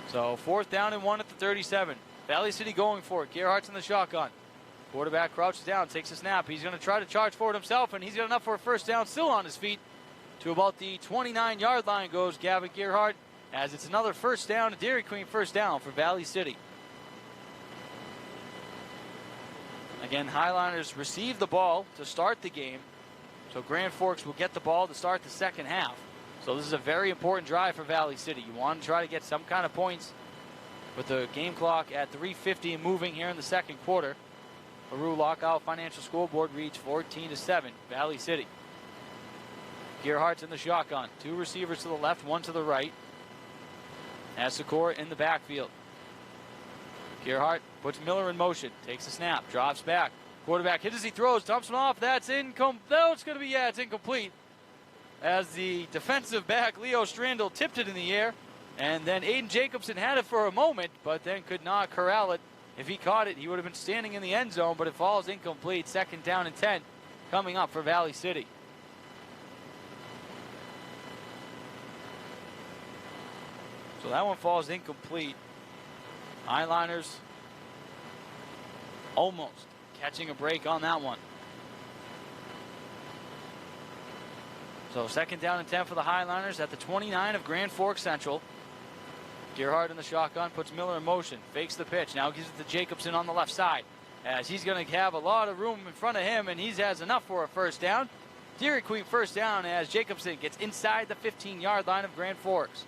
So 4th down and 1 at the 37. Valley City going for it. Gerhardt's in the shotgun. Quarterback crouches down, takes a snap. He's going to try to charge forward himself, and he's got enough for a first down. Still on his feet. To about the 29-yard line goes Gavin Gerhardt, as it's another first down, a Dairy Queen first down for Valley City. Again, Highliners receive the ball to start the game. So Grand Forks will get the ball to start the second half. So this is a very important drive for Valley City. You want to try to get some kind of points with the game clock at 3:50 and moving here in the second quarter. LaRue Lockout Financial Scoreboard reads 14-7, Valley City. Gerhardt's in the shotgun. 2 receivers to the left, 1 to the right. As Sikora in the backfield. Gerhardt puts Miller in motion, takes a snap, drops back. Quarterback hits as he throws, dumps him off. That's incomplete. No, it's going to be, it's incomplete. As the defensive back, Leo Strandl, tipped it in the air. And then Aiden Jacobson had it for a moment, but then could not corral it. If he caught it, he would have been standing in the end zone, but it falls incomplete. Second down and 10 coming up for Valley City. So that one falls incomplete. Highliners almost catching a break on that one. So second down and 10 for the Highliners at the 29 of Grand Forks Central. Gerhardt in the shotgun, puts Miller in motion, fakes the pitch. Now gives it to Jacobson on the left side, as he's going to have a lot of room in front of him, and he has enough for a first down. Dairy Queen first down as Jacobson gets inside the 15-yard line of Grand Forks.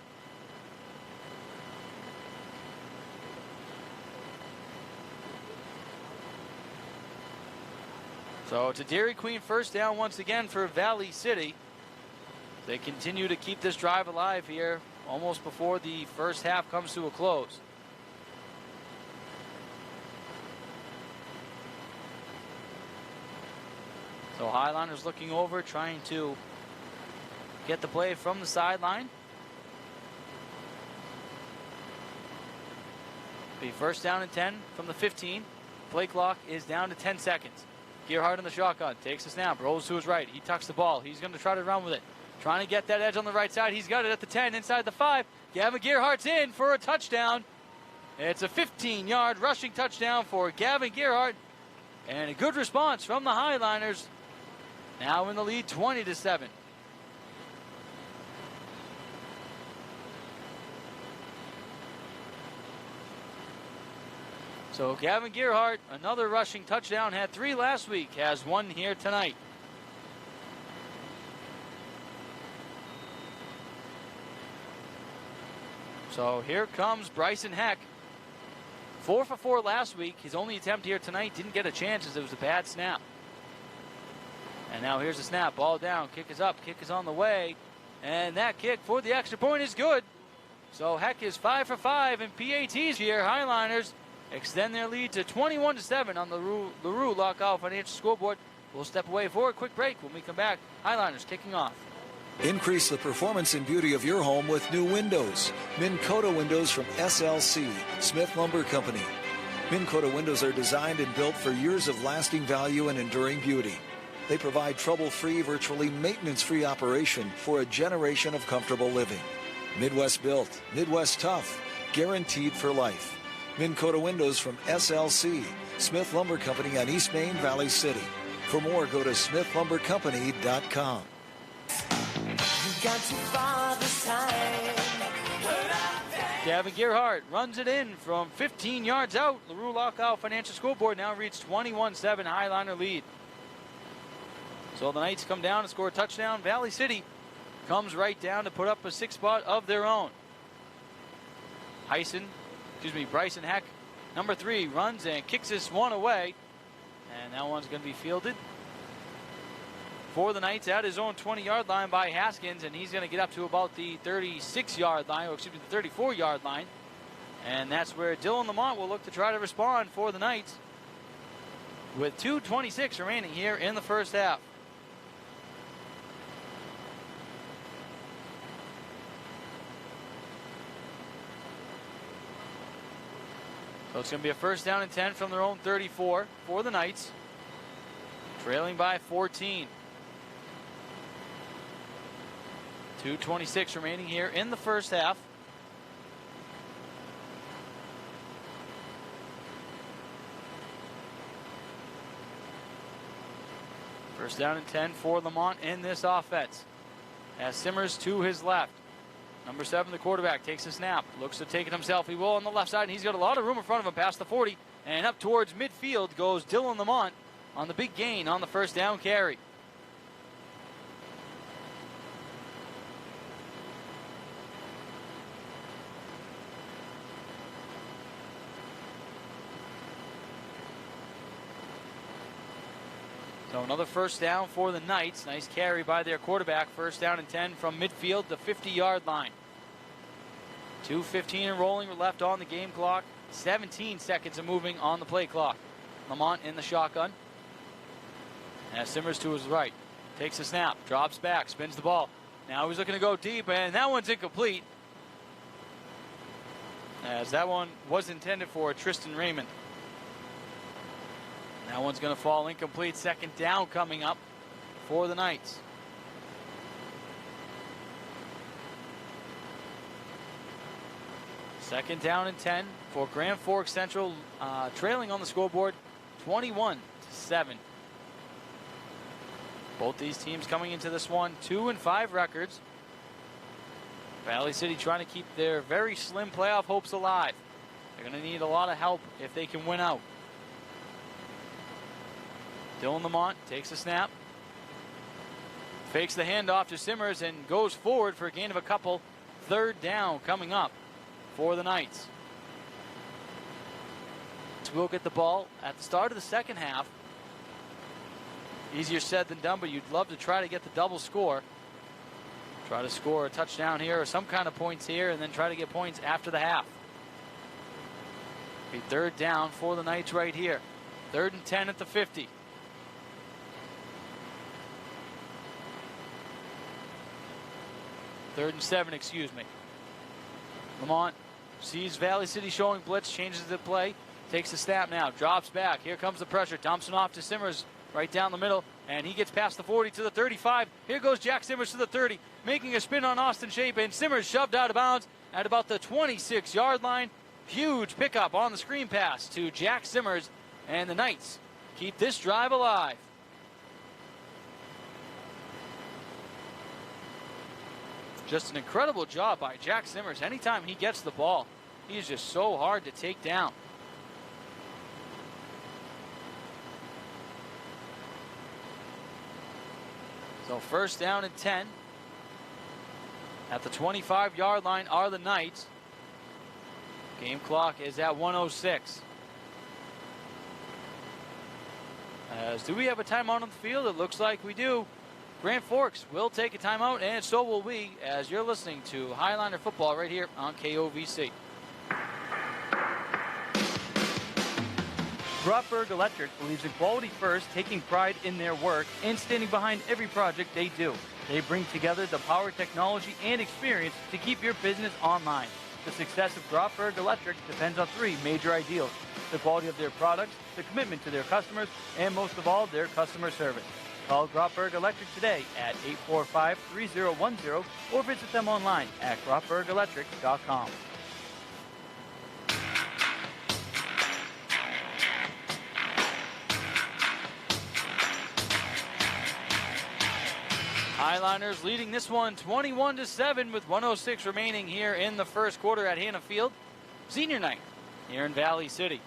So it's a Dairy Queen first down once again for Valley City. They continue to keep this drive alive here almost before the first half comes to a close. So Highliners looking over, trying to get the play from the sideline. Be first down and 10 from the 15. Play clock is down to 10 seconds. Gearhart in the shotgun, takes a snap, rolls to his right. He tucks the ball. He's going to try to run with it. Trying to get that edge on the right side. He's got it at the 10, inside the 5. Gavin Gearhart's in for a touchdown. It's a 15-yard rushing touchdown for Gavin Gearhart. And a good response from the Highliners. Now in the lead, 20-7. So Gavin Gearhart, another rushing touchdown, had 3 last week, has 1 here tonight. So here comes Bryson Heck. 4 for 4 last week. His only attempt here tonight didn't get a chance as it was a bad snap. And now here's the snap, ball down, kick is up, kick is on the way. And that kick for the extra point is good. So Heck is 5 for 5 in PATs here. Highliners extend their lead to 21-7 on the LaRue Lockout Financial Scoreboard. We'll step away for a quick break. When we come back, Highliners kicking off. Increase the performance and beauty of your home with new windows. Minn Kota windows from SLC, Smith Lumber Company. Minn Kota windows are designed and built for years of lasting value and enduring beauty. They provide trouble-free, virtually maintenance-free operation for a generation of comfortable living. Midwest built, Midwest tough, guaranteed for life. Minn Kota windows from SLC, Smith Lumber Company on East Main, Valley City. For more, go to SmithLumberCompany.com. Gavin Gearhart runs it in from 15 yards out. LaRue Lockout Financial Scoreboard now reads 21-7 Highliner lead. So the Knights come down and score a touchdown. Valley City comes right down to put up a 6 spot of their own. Bryson Heck, number 3, runs and kicks this one away. And that one's going to be fielded for the Knights at his own 20-yard line by Haskins, and he's going to get up to about the 36-yard line, or the 34-yard line. And that's where Dylan Lamont will look to try to respond for the Knights with 2:26 remaining here in the first half. So it's going to be a first down and 10 from their own 34 for the Knights, trailing by 14. 2:26 remaining here in the first half. First down and 10 for Lamont in this offense. As Simmers to his left. Number 7, the quarterback, takes a snap. Looks to take it himself. He will on the left side, and he's got a lot of room in front of him past the 40. And up towards midfield goes Dylan Lamont on the big gain on the first down carry. So another first down for the Knights. Nice carry by their quarterback. First down and 10 from midfield, the 50-yard line. 2:15 and rolling left on the game clock. 17 seconds of moving on the play clock. Lamont in the shotgun. As Simmers to his right. Takes a snap, drops back, spins the ball. Now he's looking to go deep, and that one's incomplete. As that one was intended for Tristan Raymond. That one's going to fall incomplete. Second down coming up for the Knights. Second down and 10 for Grand Forks Central, trailing on the scoreboard 21-7. Both these teams coming into this one 2-5 records. Valley City trying to keep their very slim playoff hopes alive. They're going to need a lot of help if they can win out. Dylan Lamont takes a snap, fakes the handoff to Simmers, and goes forward for a gain of a couple. Third down coming up for the Knights. We'll get the ball at the start of the second half. Easier said than done, but you'd love to try to get the double score. Try to score a touchdown here or some kind of points here, and then try to get points after the half. A third down for the Knights right here. 3rd and 10 at the 50. 3rd and 7, excuse me. Lamont sees Valley City showing blitz, changes the play, takes the snap now, drops back. Here comes the pressure, dumps it off to Simmers right down the middle, and he gets past the 40 to the 35. Here goes Jack Simmers to the 30, making a spin on Austin Shape, and Simmers shoved out of bounds at about the 26-yard line. Huge pickup on the screen pass to Jack Simmers, and the Knights keep this drive alive. Just an incredible job by Jack Simmers. Anytime he gets the ball, he is just so hard to take down. So 1st down and 10. At the 25-yard line are the Knights. Game clock is at 1:06. Do we have a timeout on the field? It looks like we do. Grand Forks will take a timeout, and so will we, as you're listening to Highliner football right here on KOVC. Grotberg Electric believes in quality first, taking pride in their work, and standing behind every project they do. They bring together the power, technology, and experience to keep your business online. The success of Grotberg Electric depends on 3 major ideals: the quality of their products, the commitment to their customers, and most of all, their customer service. Call Grotberg Electric today at 845-3010 or visit them online at grotbergelectric.com. Highliners leading this one 21-7 with 1:06 remaining here in the first quarter at Hannah Field. Senior night here in Valley City.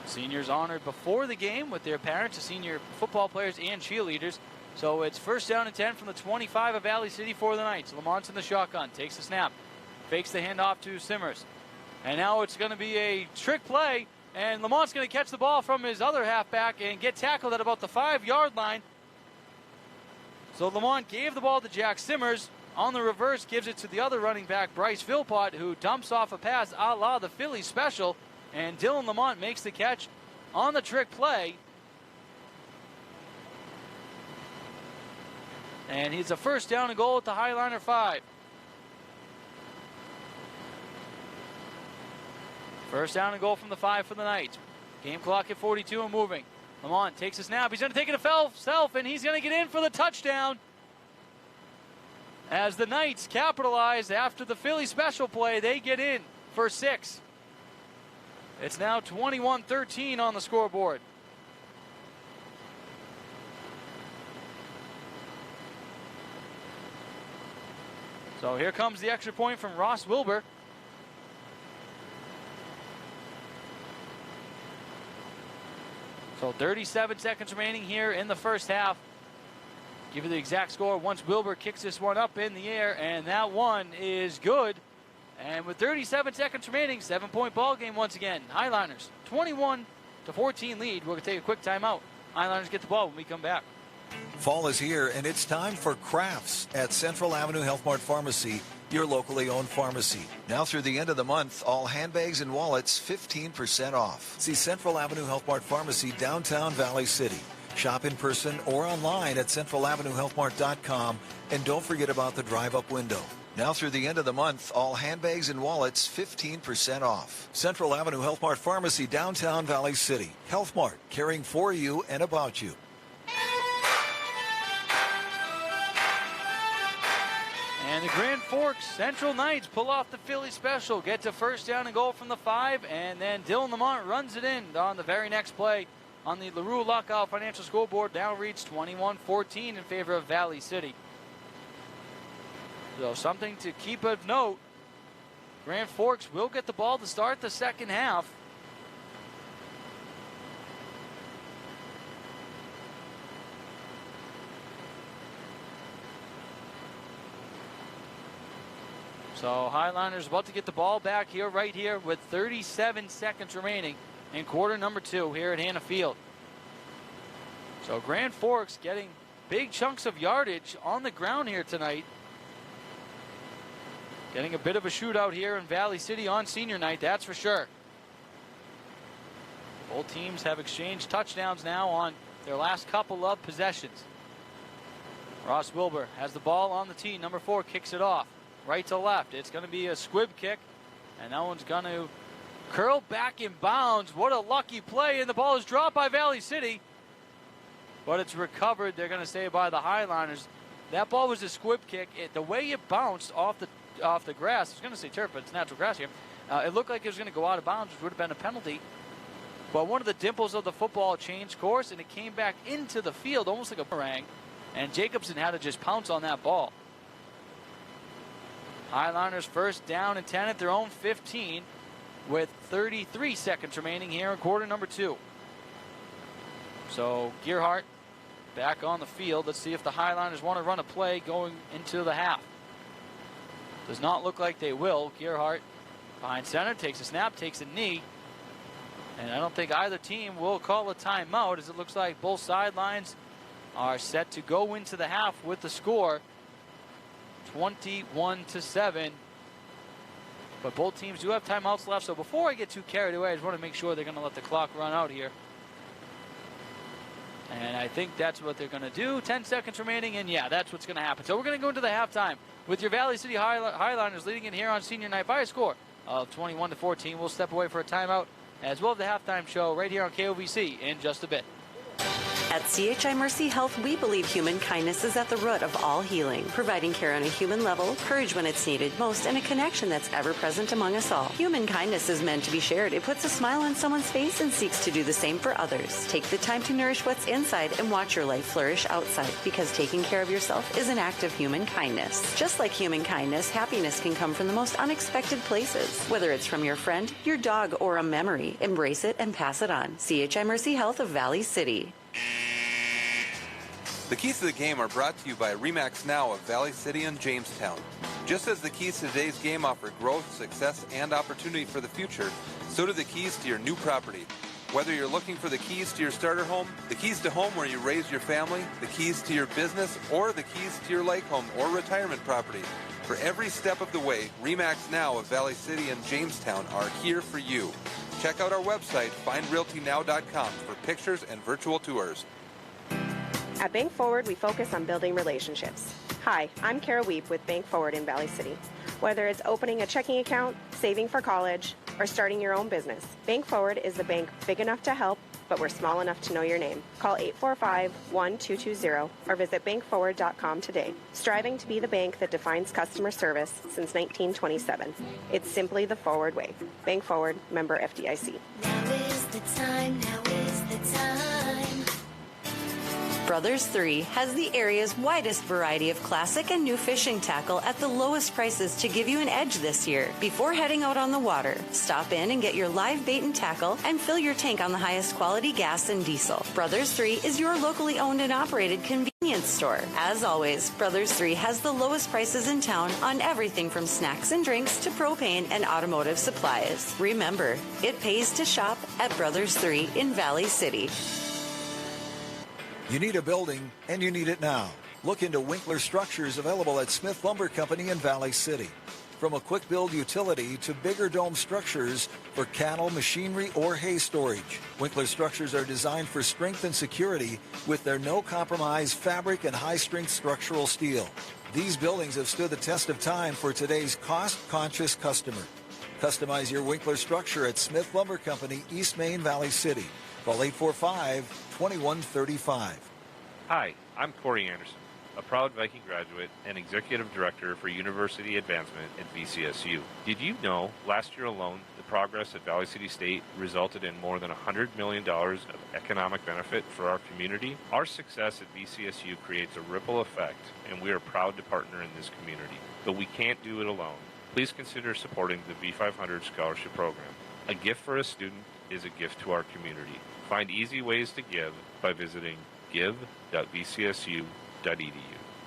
Seniors honored before the game with their parents, the senior football players and cheerleaders. So it's 1st down and 10 from the 25 of Valley City for the Knights. Lamont's in the shotgun, takes the snap, fakes the handoff to Simmers. And now it's going to be a trick play, and Lamont's going to catch the ball from his other halfback and get tackled at about the 5-yard line. So Lamont gave the ball to Jack Simmers. On the reverse, gives it to the other running back, Bryce Philpott, who dumps off a pass a la the Philly special. And Dylan Lamont makes the catch on the trick play. And he's a 1st down and goal at the Highliner 5. 1st down and goal from the 5 for the Knights. Game clock at 42 and moving. Lamont takes a snap. He's going to take it himself, and he's going to get in for the touchdown. As the Knights capitalize after the Philly special play, they get in for 6. It's now 21-13 on the scoreboard. So here comes the extra point from Ross Wilbur. So 37 seconds remaining here in the first half. Give you the exact score once Wilbur kicks this one up in the air, and that one is good. And with 37 seconds remaining, 7-point ball game once again. Highliners 21-14 lead. We're going to take a quick timeout. Highliners get the ball when we come back. Fall is here, and it's time for crafts at Central Avenue Health Mart Pharmacy, your locally owned pharmacy. Now through the end of the month, all handbags and wallets 15% off. See Central Avenue Health Mart Pharmacy, downtown Valley City. Shop in person or online at centralavenuehealthmart.com, and don't forget about the drive-up window. Now through the end of the month, all handbags and wallets 15% off. Central Avenue Health Mart Pharmacy, downtown Valley City. Health Mart, caring for you and about you. And the Grand Forks Central Knights pull off the Philly special, get to 1st down and goal from the 5, and then Dylan Lamont runs it in on the very next play on the LaRue Lockout Financial Scoreboard. Now reads 21-14 in favor of Valley City. So something to keep of note, Grand Forks will get the ball to start the second half. So Highliners about to get the ball back here, right here, with 37 seconds remaining in quarter number 2 here at Hannah Field. So Grand Forks getting big chunks of yardage on the ground here tonight. Getting a bit of a shootout here in Valley City on senior night, that's for sure. Both teams have exchanged touchdowns now on their last couple of possessions. Ross Wilbur has the ball on the tee. Number 4 kicks it off right to left. It's going to be a squib kick, and that one's going to curl back in bounds. What a lucky play, and the ball is dropped by Valley City, but it's recovered, they're going to say, by the Highliners. That ball was a squib kick. The way it bounced off the grass, I was going to say turf, but it's natural grass here. It looked like it was going to go out of bounds, which would have been a penalty. But one of the dimples of the football changed course, and it came back into the field almost like a boomerang. And Jacobson had to just pounce on that ball. Highliners first down and 10 at their own 15 with 33 seconds remaining here in quarter number 2. So Gearhart back on the field. Let's see if the Highliners want to run a play going into the half. Does not look like they will. Gearhart behind center, takes a snap, takes a knee. And I don't think either team will call a timeout, as it looks like both sidelines are set to go into the half with the score 21-7. But both teams do have timeouts left, so before I get too carried away, I just want to make sure they're going to let the clock run out here. And I think that's what they're going to do. 10 seconds remaining, and yeah, that's what's going to happen. So we're going to go into the halftime with your Valley City Highliners leading it here on Senior Night by a score of 21-14. We'll step away for a timeout, as well as the halftime show right here on KOVC in just a bit. At CHI Mercy Health, we believe human kindness is at the root of all healing, providing care on a human level, courage when it's needed most, and a connection that's ever present among us all. Human kindness is meant to be shared. It puts a smile on someone's face and seeks to do the same for others. Take the time to nourish what's inside and watch your life flourish outside, because taking care of yourself is an act of human kindness. Just like human kindness, happiness can come from the most unexpected places. Whether it's from your friend, your dog, or a memory, embrace it and pass it on. CHI Mercy Health of Valley City. The keys to the game are brought to you by RE/MAX Now of Valley City and Jamestown. Just as the keys to today's game offer growth, success, and opportunity for the future, so do the keys to your new property. Whether you're looking for the keys to your starter home, the keys to home where you raise your family, the keys to your business, or the keys to your lake home or retirement property, for every step of the way, RE/MAX Now of Valley City and Jamestown are here for you. Check out our website, findrealtynow.com, for pictures and virtual tours. At Bank Forward, we focus on building relationships. Hi, I'm Kara Weep with Bank Forward in Valley City. Whether it's opening a checking account, saving for college, or starting your own business, Bank Forward is the bank big enough to help, but we're small enough to know your name. Call 845-1220 or visit bankforward.com today. Striving to be the bank that defines customer service since 1927. It's simply the Forward way. Bank Forward, member FDIC. Now is the time, now is the time. Brothers 3 has the area's widest variety of classic and new fishing tackle at the lowest prices to give you an edge this year. Before heading out on the water, stop in and get your live bait and tackle and fill your tank on the highest quality gas and diesel. Brothers 3 is your locally owned and operated convenience store. As always, Brothers 3 has the lowest prices in town on everything from snacks and drinks to propane and automotive supplies. Remember, it pays to shop at Brothers 3 in Valley City. You need a building, and you need it now. Look into Winkler Structures, available at Smith Lumber Company in Valley City. From a quick build utility to bigger dome structures for cattle, machinery, or hay storage, Winkler Structures are designed for strength and security with their no-compromise fabric and high-strength structural steel. These buildings have stood the test of time for today's cost-conscious customer. Customize your Winkler structure at Smith Lumber Company, East Main, Valley City. Call 845-2135. Hi, I'm Corey Anderson, a proud Viking graduate and Executive Director for University Advancement at VCSU. Did you know last year alone, the progress at Valley City State resulted in more than $100 million of economic benefit for our community? Our success at VCSU creates a ripple effect, and we are proud to partner in this community. But we can't do it alone. Please consider supporting the V500 Scholarship Program. A gift for a student is a gift to our community. Find easy ways to give by visiting give.vcsu.edu.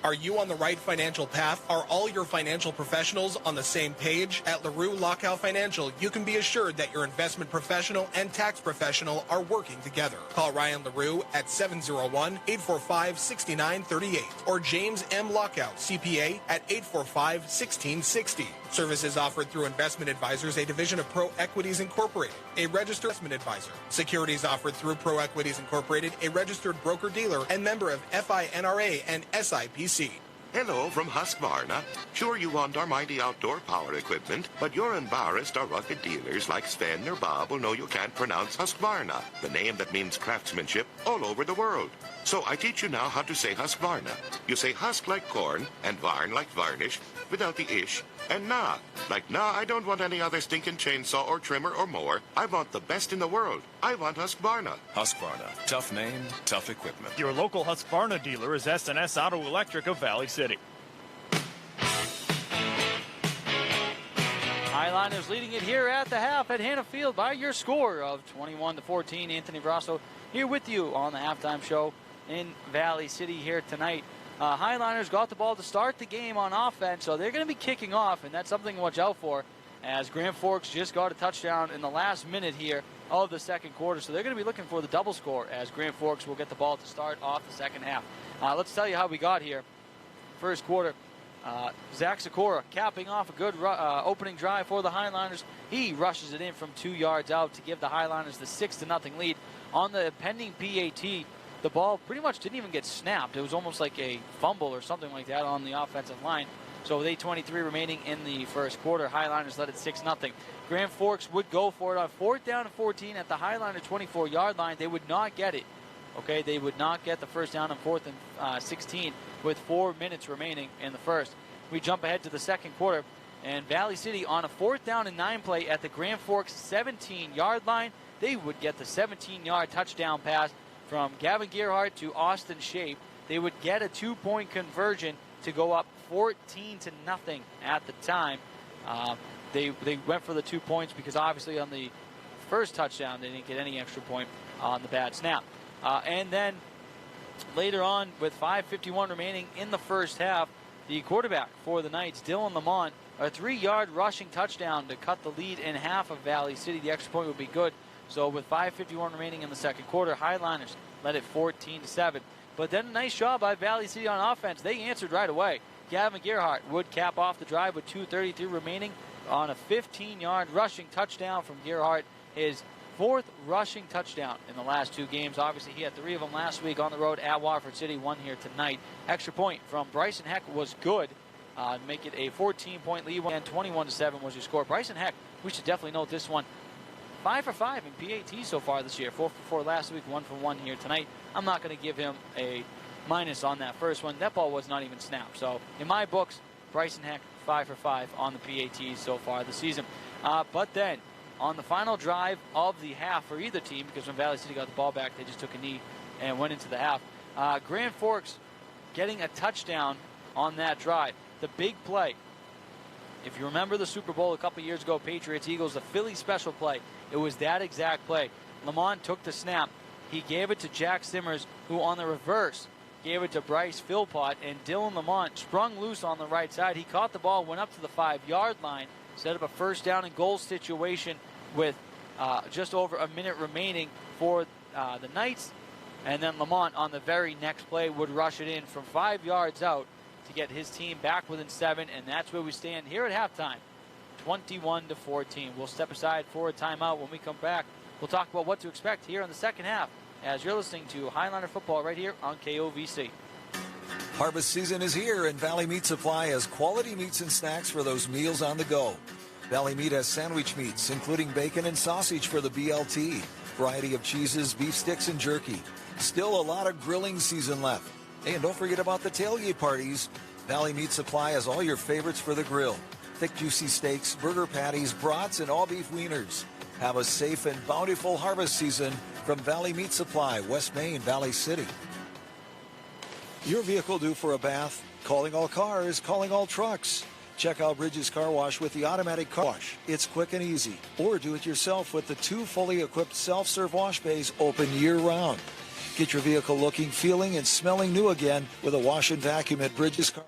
Are you on the right financial path? Are all your financial professionals on the same page? At LaRue Lockout Financial, you can be assured that your investment professional and tax professional are working together. Call Ryan LaRue at 701-845-6938 or James M. Lockout, CPA, at 845-1660. Services offered through Investment Advisors, a division of Pro Equities Incorporated, a registered investment advisor. Securities offered through Pro Equities Incorporated, a registered broker-dealer and member of FINRA and SIPC. KOVC. Hello from Husqvarna. Sure, you want our mighty outdoor power equipment, but you're embarrassed our rugged dealers like Sven or Bob will know you can't pronounce Husqvarna, the name that means craftsmanship all over the world. So I teach you now how to say Husqvarna. You say husk like corn and varn like varnish without the ish, and nah, like nah, I don't want any other stinking chainsaw or trimmer or mower. I want the best in the world. I want Husqvarna. Husqvarna. Tough name, tough equipment. Your local Husqvarna dealer is S&S Auto Electric of Valley City. Highliners leading it here at the half at Hannah Field by your score of 21-14. Anthony Brasso here with you on the halftime show in Valley City here tonight. Highliners got the ball to start the game on offense, so they're going to be kicking off, and that's something to watch out for, as Grand Forks just got a touchdown in the last minute here of the second quarter. So they're going to be looking for the double score, as Grand Forks will get the ball to start off the second half. Let's tell you how we got here. First quarter, Zach Sikora capping off a good opening drive for the Highliners. He rushes it in from 2 yards out to give the Highliners the 6-0 lead. On the pending PAT, the ball pretty much didn't even get snapped. It was almost like a fumble or something like that on the offensive line. So with 8:23 remaining in the first quarter, Highliners led it 6-0. Grand Forks would go for it on 4th down and 14 at the Highliner 24-yard line. They would not get it. Okay, they would not get the first down on 4th and 16 with 4 minutes remaining in the first. We jump ahead to the second quarter, and Valley City on a 4th down and 9 play at the Grand Forks 17-yard line. They would get the 17-yard touchdown pass from Gavin Gearhart to Austin Shape. They would get a 2-point conversion to go up 14-0 at the time. They went for the 2 points because obviously on the first touchdown they didn't get any extra point on the bad snap. And then later on, with 5:51 remaining in the first half, the quarterback for the Knights, Dylan Lamont, a 3-yard rushing touchdown to cut the lead in half of Valley City. The extra point would be good. So with 5:51 remaining in the second quarter, Highliners led it 14-7. But then a nice job by Valley City on offense. They answered right away. Gavin Gearhart would cap off the drive with 2:33 remaining on a 15-yard rushing touchdown from Gearhart. His 4th rushing touchdown in the last 2 games. Obviously, he had 3 of them last week on the road at Wofford City, 1 here tonight. Extra point from Bryson Heck was good. Make it a 14-point lead, and 21-7 was your score. Bryson Heck, we should definitely note this one. 5 for 5 in PAT so far this year. 4 for 4 last week, 1 for 1 here tonight. I'm not going to give him a minus on that first one. That ball was not even snapped. So in my books, Bryson Heck 5 for 5 on the PATs so far this season. But then on the final drive of the half for either team, because when Valley City got the ball back, they just took a knee and went into the half. Grand Forks getting a touchdown on that drive. The big play. If you remember the Super Bowl a couple years ago, Patriots-Eagles, the Philly special play, it was that exact play. Lamont took the snap. He gave it to Jack Simmers, who on the reverse gave it to Bryce Philpott, and Dylan Lamont sprung loose on the right side. He caught the ball, went up to the 5-yard line, set up a first down and goal situation with just over a minute remaining for the Knights. And then Lamont on the very next play would rush it in from 5 yards out to get his team back within 7, and that's where we stand here at halftime, 21-14. We'll step aside for a timeout. When we come back, we'll talk about what to expect here in the second half as you're listening to Highliner Football right here on KOVC. Harvest season is here, and Valley Meat Supply has quality meats and snacks for those meals on the go. Valley Meat has sandwich meats, including bacon and sausage for the BLT, variety of cheeses, beef sticks, and jerky. Still a lot of grilling season left. And don't forget about the tailgate parties. Valley Meat Supply has all your favorites for the grill. Thick, juicy steaks, burger patties, brats, and all beef wieners. Have a safe and bountiful harvest season from Valley Meat Supply, West Main, Valley City. Your vehicle due for a bath? Calling all cars, calling all trucks. Check out Bridges Car Wash with the automatic car wash. It's quick and easy. Or do it yourself with the 2 fully equipped self-serve wash bays open year-round. Get your vehicle looking, feeling, and smelling new again with a wash and vacuum at Bridges Car.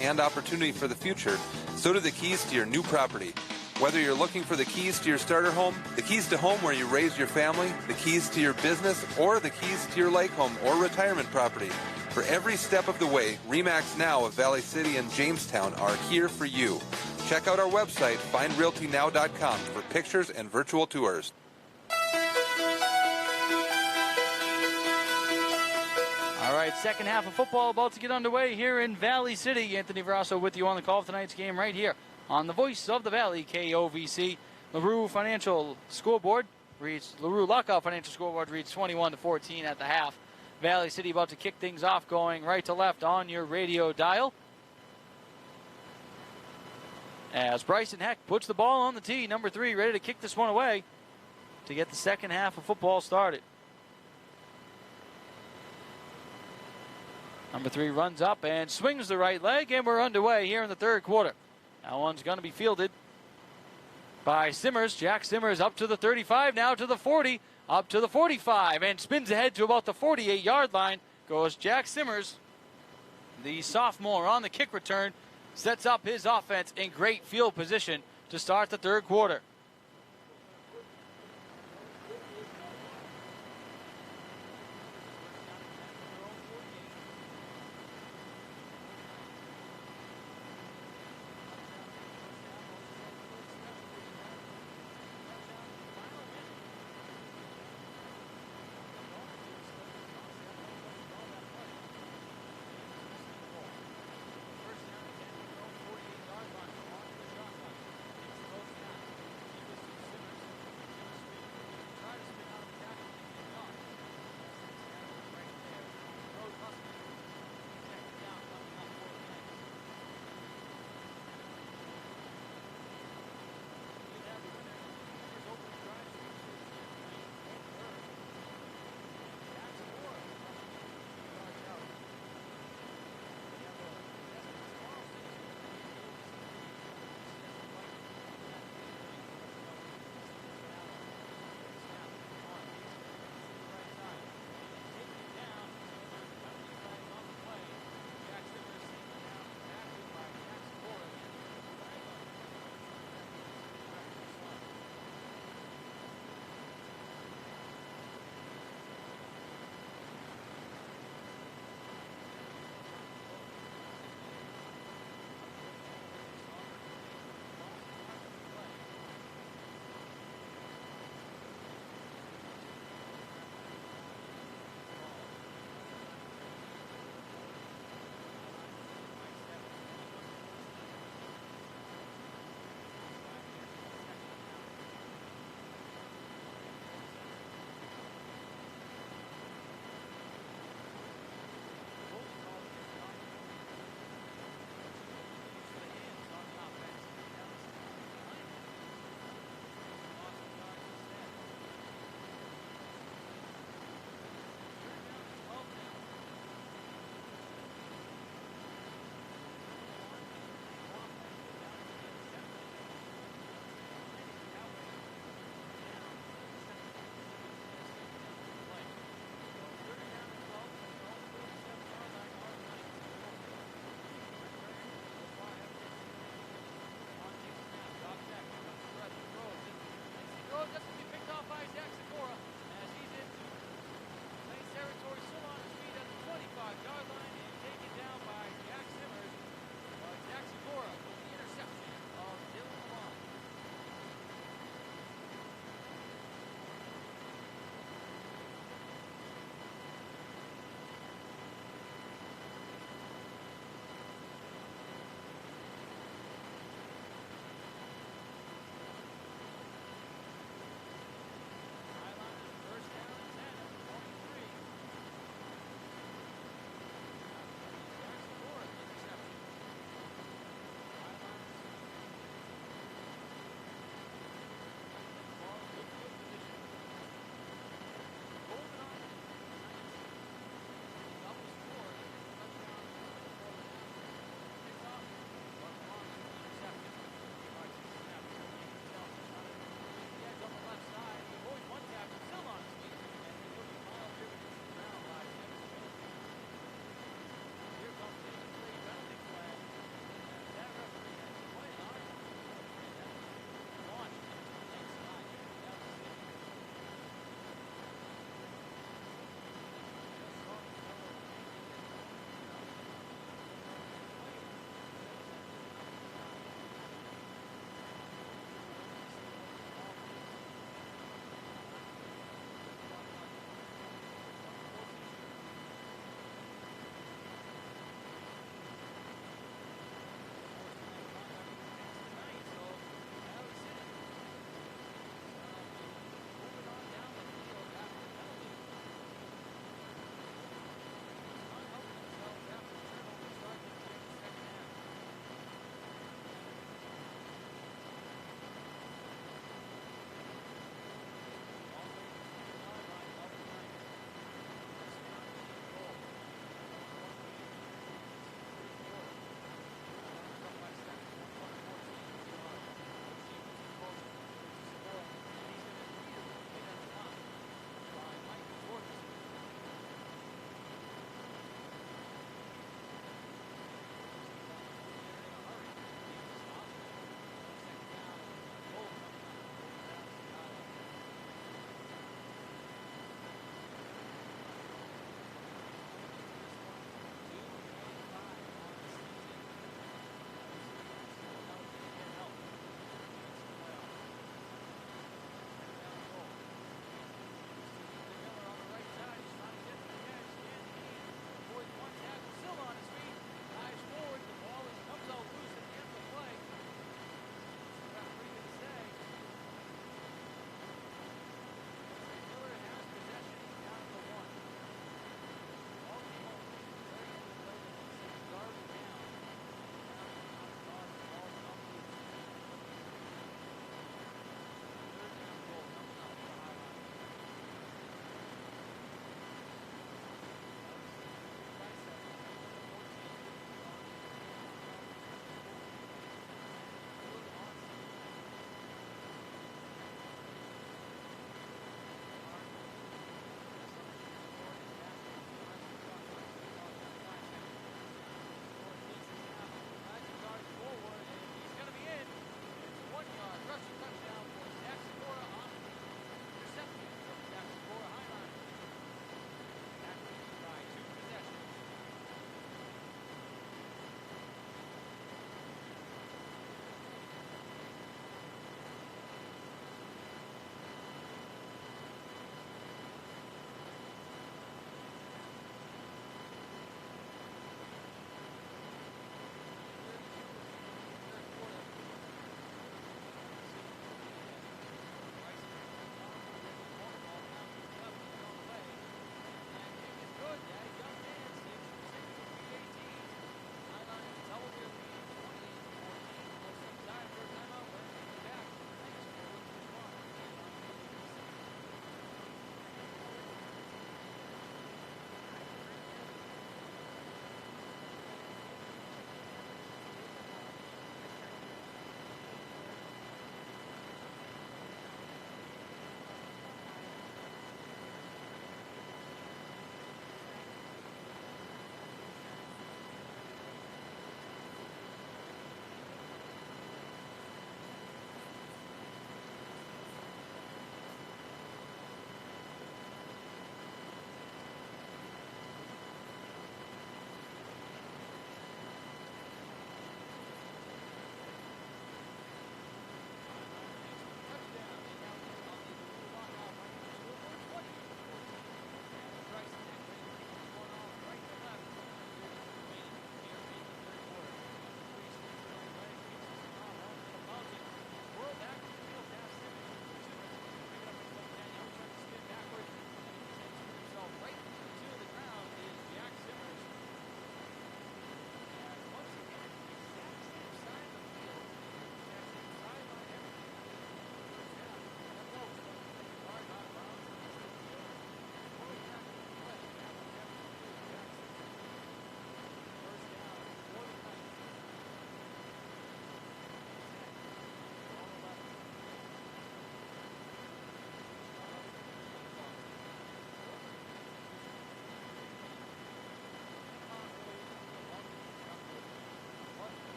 and opportunity for the future, so do the keys to your new property. Whether you're looking for the keys to your starter home, the keys to home where you raised your family, the keys to your business, or the keys to your lake home or retirement property, for every step of the way, RE/MAX Now of Valley City and Jamestown are here for you. Check out our website, findrealtynow.com, for pictures and virtual tours. All right, second half of football about to get underway here in Valley City. Anthony Verasso with you on the call of tonight's game right here on the Voice of the Valley, KOVC. LaRue Financial Scoreboard reads, LaRue Lockout Financial Scoreboard reads 21-14 at the half. Valley City about to kick things off, going right to left on your radio dial. As Bryson Heck puts the ball on the tee, number 3, ready to kick this one away to get the second half of football started. Number 3 runs up and swings the right leg, and we're underway here in the third quarter. That one's going to be fielded by Simmers. Jack Simmers up to the 35, now to the 40, up to the 45, and spins ahead to about the 48-yard line. Goes Jack Simmers, the sophomore, on the kick return, sets up his offense in great field position to start the third quarter.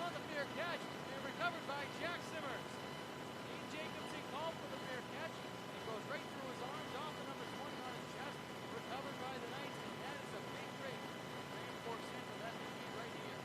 on the fair catch and recovered by Jack Simmers. Dean Jacobson called for the fair catch, and it goes right through his arms off the number 20 on his chest, recovered by the Knights, and that is a big break for Grand Forks Central. That may be right here.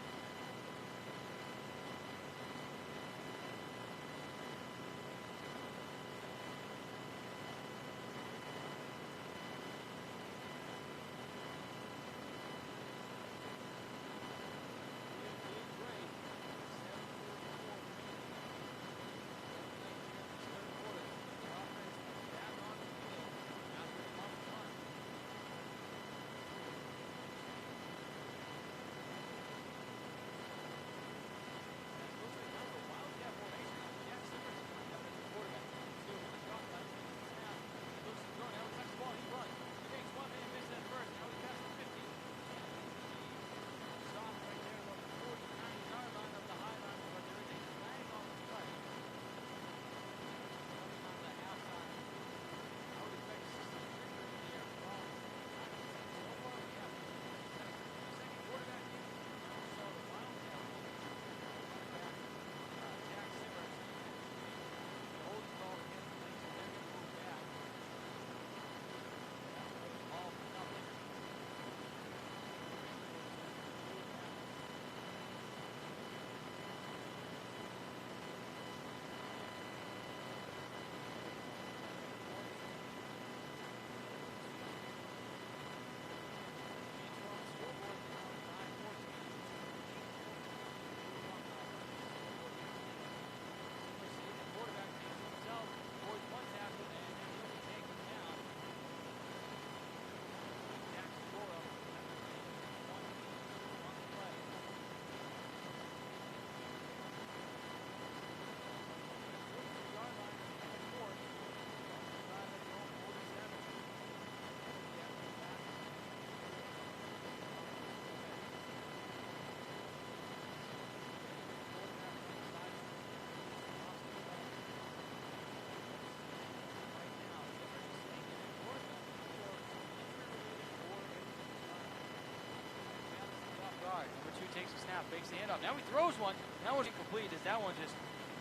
Takes a snap, fakes the handoff. Now he throws one. That one's incomplete as that one just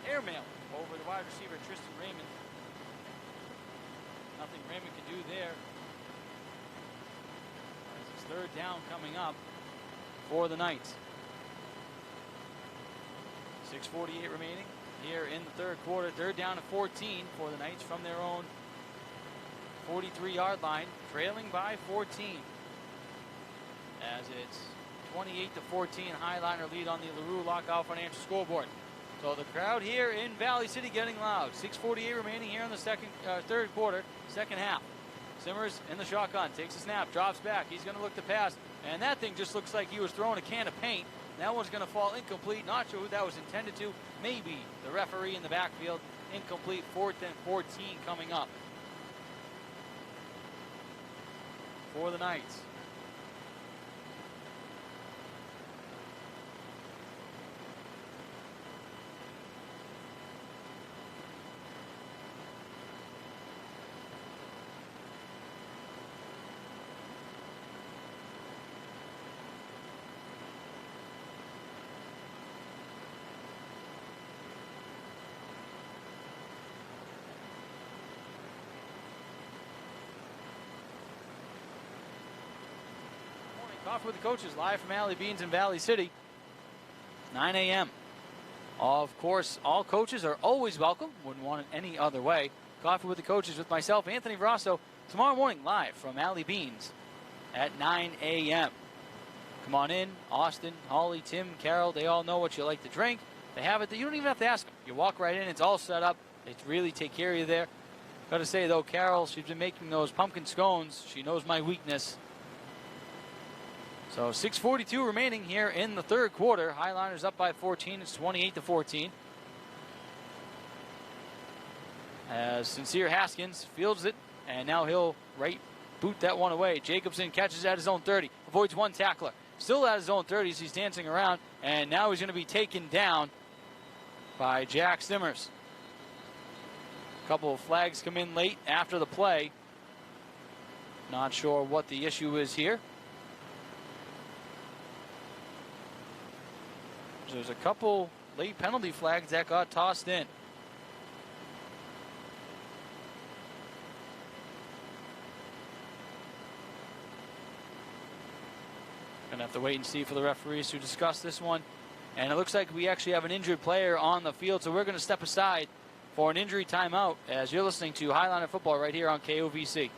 airmail over the wide receiver, Tristan Raymond. Nothing Raymond can do there. As it's third down coming up for the Knights. 6:48 remaining here in the third quarter. Third down and 14 for the Knights from their own 43-yard line, trailing by 14. As it's 28-14 Highliner lead on the LaRue Lockout Financial scoreboard. So the crowd here in Valley City getting loud. 6:48 remaining here in the third quarter, second half. Simmers in the shotgun, takes a snap, drops back. He's going to look to pass, and that thing just looks like he was throwing a can of paint. That one's going to fall incomplete. Not sure who that was intended to. Maybe the referee in the backfield. Incomplete. 4th and 14 coming up for the Knights. Coffee with the Coaches, live from Alley Beans in Valley City. 9 a.m. Of course, all coaches are always welcome. Wouldn't want it any other way. Coffee with the Coaches with myself, Anthony Verasso, tomorrow morning live from Alley Beans at 9 a.m. Come on in. Austin, Holly, Tim, Carol, they all know what you like to drink. They have it. You don't even have to ask them. You walk right in. It's all set up. They really take care of you there. Got to say, though, Carol, she's been making those pumpkin scones. She knows my weakness. So 6:42 remaining here in the third quarter. Highliners up by 14. It's 28-14. As Sincere Haskins fields it, and now he'll boot that one away. Jacobson catches at his own 30, avoids one tackler. Still at his own 30s, he's dancing around, and now he's going to be taken down by Jack Simmers. A couple of flags come in late after the play. Not sure what the issue is here. There's a couple late penalty flags that got tossed in. Gonna have to wait and see for the referees to discuss this one. And it looks like we actually have an injured player on the field, so we're going to step aside for an injury timeout as you're listening to Highliner Football right here on KOVC.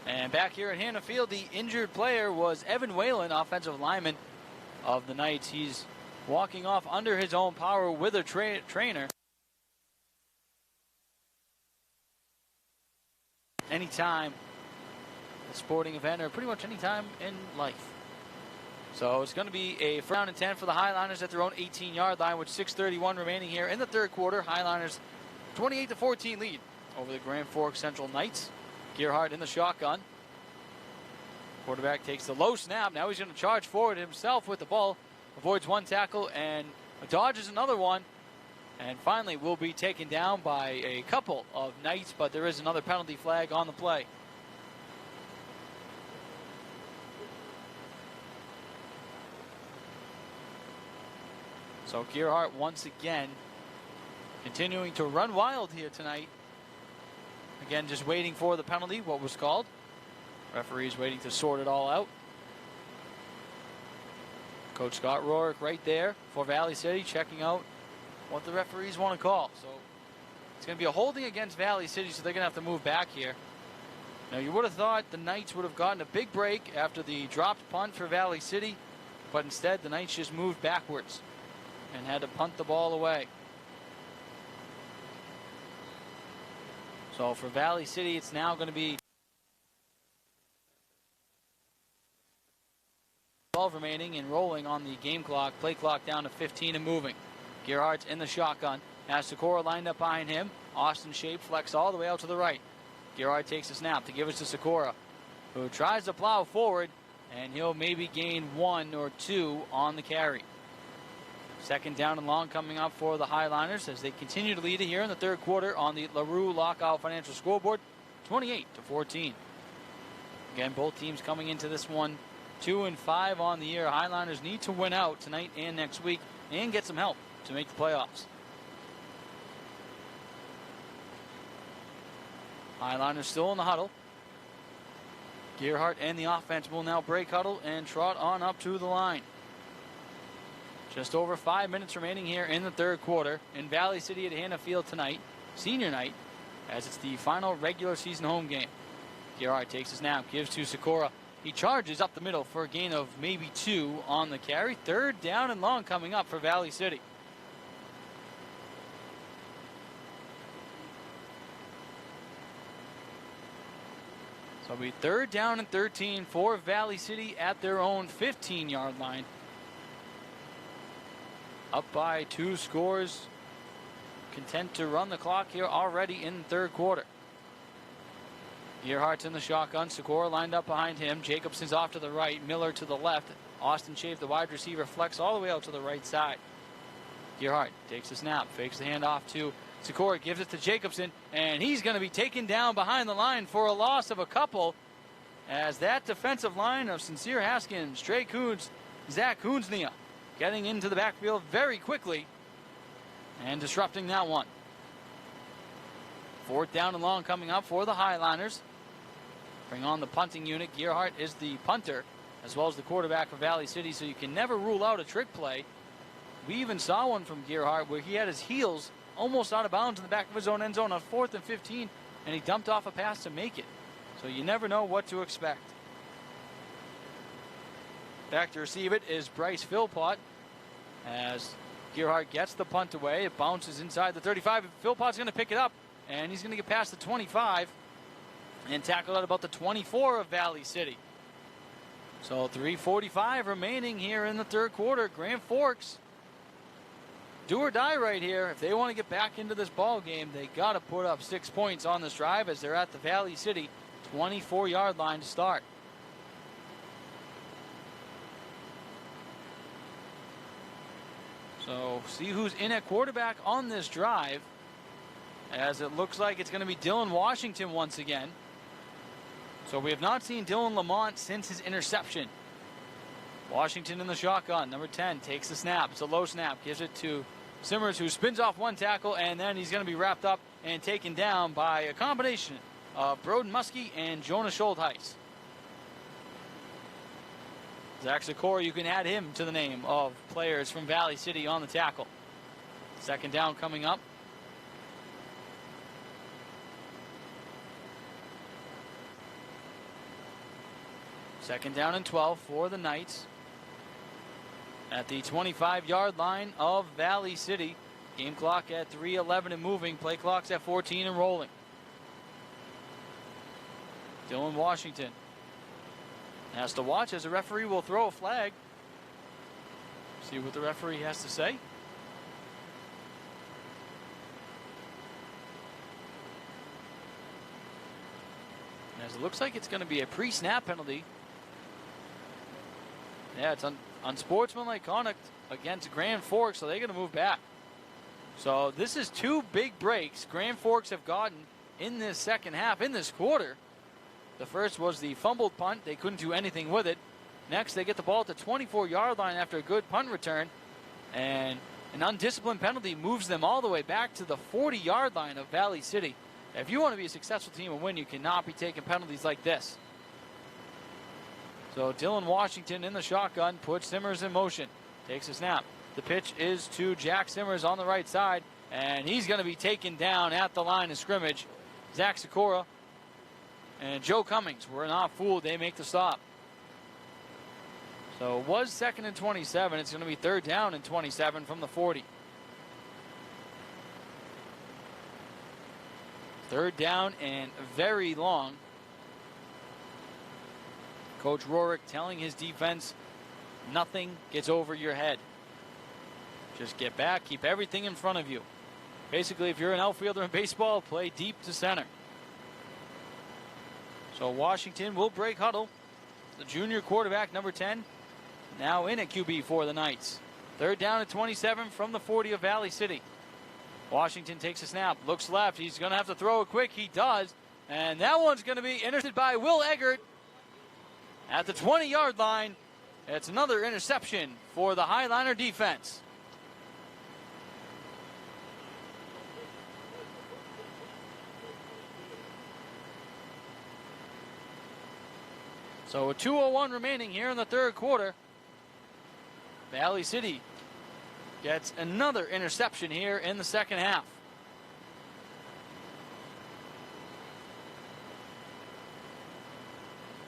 And back here at Hannah Field, the injured player was Evan Whalen, offensive lineman of the Knights. He's walking off under his own power with a trainer. Anytime a sporting event or pretty much any time in life. So it's going to be a first down and 10 for the Highliners at their own 18-yard line with 6:31 remaining here in the third quarter. Highliners 28-14 lead over the Grand Forks Central Knights. Gearhart in the shotgun. Quarterback takes the low snap. Now he's going to charge forward himself with the ball. Avoids one tackle and dodges another one. And finally will be taken down by a couple of Knights, but there is another penalty flag on the play. So Gearhart once again continuing to run wild here tonight. Again, just waiting for the penalty, what was called. Referees waiting to sort it all out. Coach Scott Rourke right there for Valley City, checking out what the referees want to call. So it's going to be a holding against Valley City, so they're going to have to move back here. Now, you would have thought the Knights would have gotten a big break after the dropped punt for Valley City, but instead the Knights just moved backwards and had to punt the ball away. So for Valley City, it's now going to be 12 remaining and rolling on the game clock. Play clock down to 15 and moving. Gearhart's in the shotgun. Has Sikora lined up behind him. Austin Shape flex all the way out to the right. Gearhart takes a snap to give it to Sikora, who tries to plow forward, and he'll maybe gain 1 or 2 on the carry. Second down and long coming up for the Highliners as they continue to lead it here in the third quarter on the LaRue Lockout Financial scoreboard, 28-14. Again, both teams coming into this one 2-5 on the year. Highliners need to win out tonight and next week and get some help to make the playoffs. Highliners still in the huddle. Gearhart and the offense will now break huddle and trot on up to the line. Just over 5 minutes remaining here in the third quarter in Valley City at Hannah Field tonight, senior night, as it's the final regular season home game. Gearhart takes his snap, gives to Sikora. He charges up the middle for a gain of maybe 2 on the carry. Third down and long coming up for Valley City. So it'll be third down and 13 for Valley City at their own 15-yard line. Up by 2 scores. Content to run the clock here already in the third quarter. Gearhart's in the shotgun. Sikora lined up behind him. Jacobson's off to the right. Miller to the left. Austin Chafe, the wide receiver, flex all the way out to the right side. Gearhart takes the snap, fakes the handoff to Sikora, gives it to Jacobson, and he's going to be taken down behind the line for a loss of a couple, as that defensive line of Sincere Haskins, Trey Coons, Zach Koonsnia getting into the backfield very quickly and disrupting that one. Fourth down and long coming up for the Highliners. Bring on the punting unit. Gearhart is the punter as well as the quarterback of Valley City, so you can never rule out a trick play. We even saw one from Gearhart where he had his heels almost out of bounds in the back of his own end zone on 4th and 15, and he dumped off a pass to make it. So you never know what to expect. Back to receive it is Bryce Philpott as Gearhart gets the punt away. It bounces inside the 35. Philpott's going to pick it up, and he's going to get past the 25 and tackle at about the 24 of Valley City. So 3:45 remaining here in the third quarter. Grand Forks, do or die right here. If they want to get back into this ball game, they got to put up 6 points on this drive as they're at the Valley City 24-yard line to start. So see who's in at quarterback on this drive, as it looks like it's going to be Dylan Washington once again. So we have not seen Dylan Lamont since his interception. Washington in the shotgun. Number 10 takes the snap. It's a low snap. Gives it to Simmers, who spins off one tackle, and then he's going to be wrapped up and taken down by a combination of Broden Muskie and Jonah Schultheis. Zach Sikora, you can add him to the name of players from Valley City on the tackle. Second down coming up. Second down and 12 for the Knights at the 25-yard line of Valley City. Game clock at 3:11 and moving. Play clock's at 14 and rolling. Dylan Washington has to watch as the referee will throw a flag. See what the referee has to say. As it looks like it's going to be a pre-snap penalty. Yeah, it's unsportsmanlike conduct against Grand Forks, so they're going to move back. So this is 2 big breaks Grand Forks have gotten in this second half, in this quarter. The first was the fumbled punt. They couldn't do anything with it. Next, they get the ball at the 24-yard line after a good punt return. And an undisciplined penalty moves them all the way back to the 40-yard line of Valley City. If you want to be a successful team and win, you cannot be taking penalties like this. So Dylan Washington in the shotgun puts Simmers in motion. Takes a snap. The pitch is to Jack Simmers on the right side, and he's going to be taken down at the line of scrimmage. Zach Sikora and Joe Cummings were not fooled. They make the stop. So it was 2nd and 27. It's going to be 3rd down and 27 from the 40. 3rd down and very long. Coach Rorick telling his defense, nothing gets over your head. Just get back, keep everything in front of you. Basically, if you're an outfielder in baseball, play deep to center. So Washington will break huddle. The junior quarterback, number 10, now in at QB for the Knights. Third down and 27 from the 40 of Valley City. Washington takes a snap, looks left. He's going to have to throw it quick. He does. And that one's going to be intercepted by Will Eggert at the 20-yard line. It's another interception for the Highliner defense. So with 2:01 remaining here in the third quarter, Valley City gets another interception here in the second half.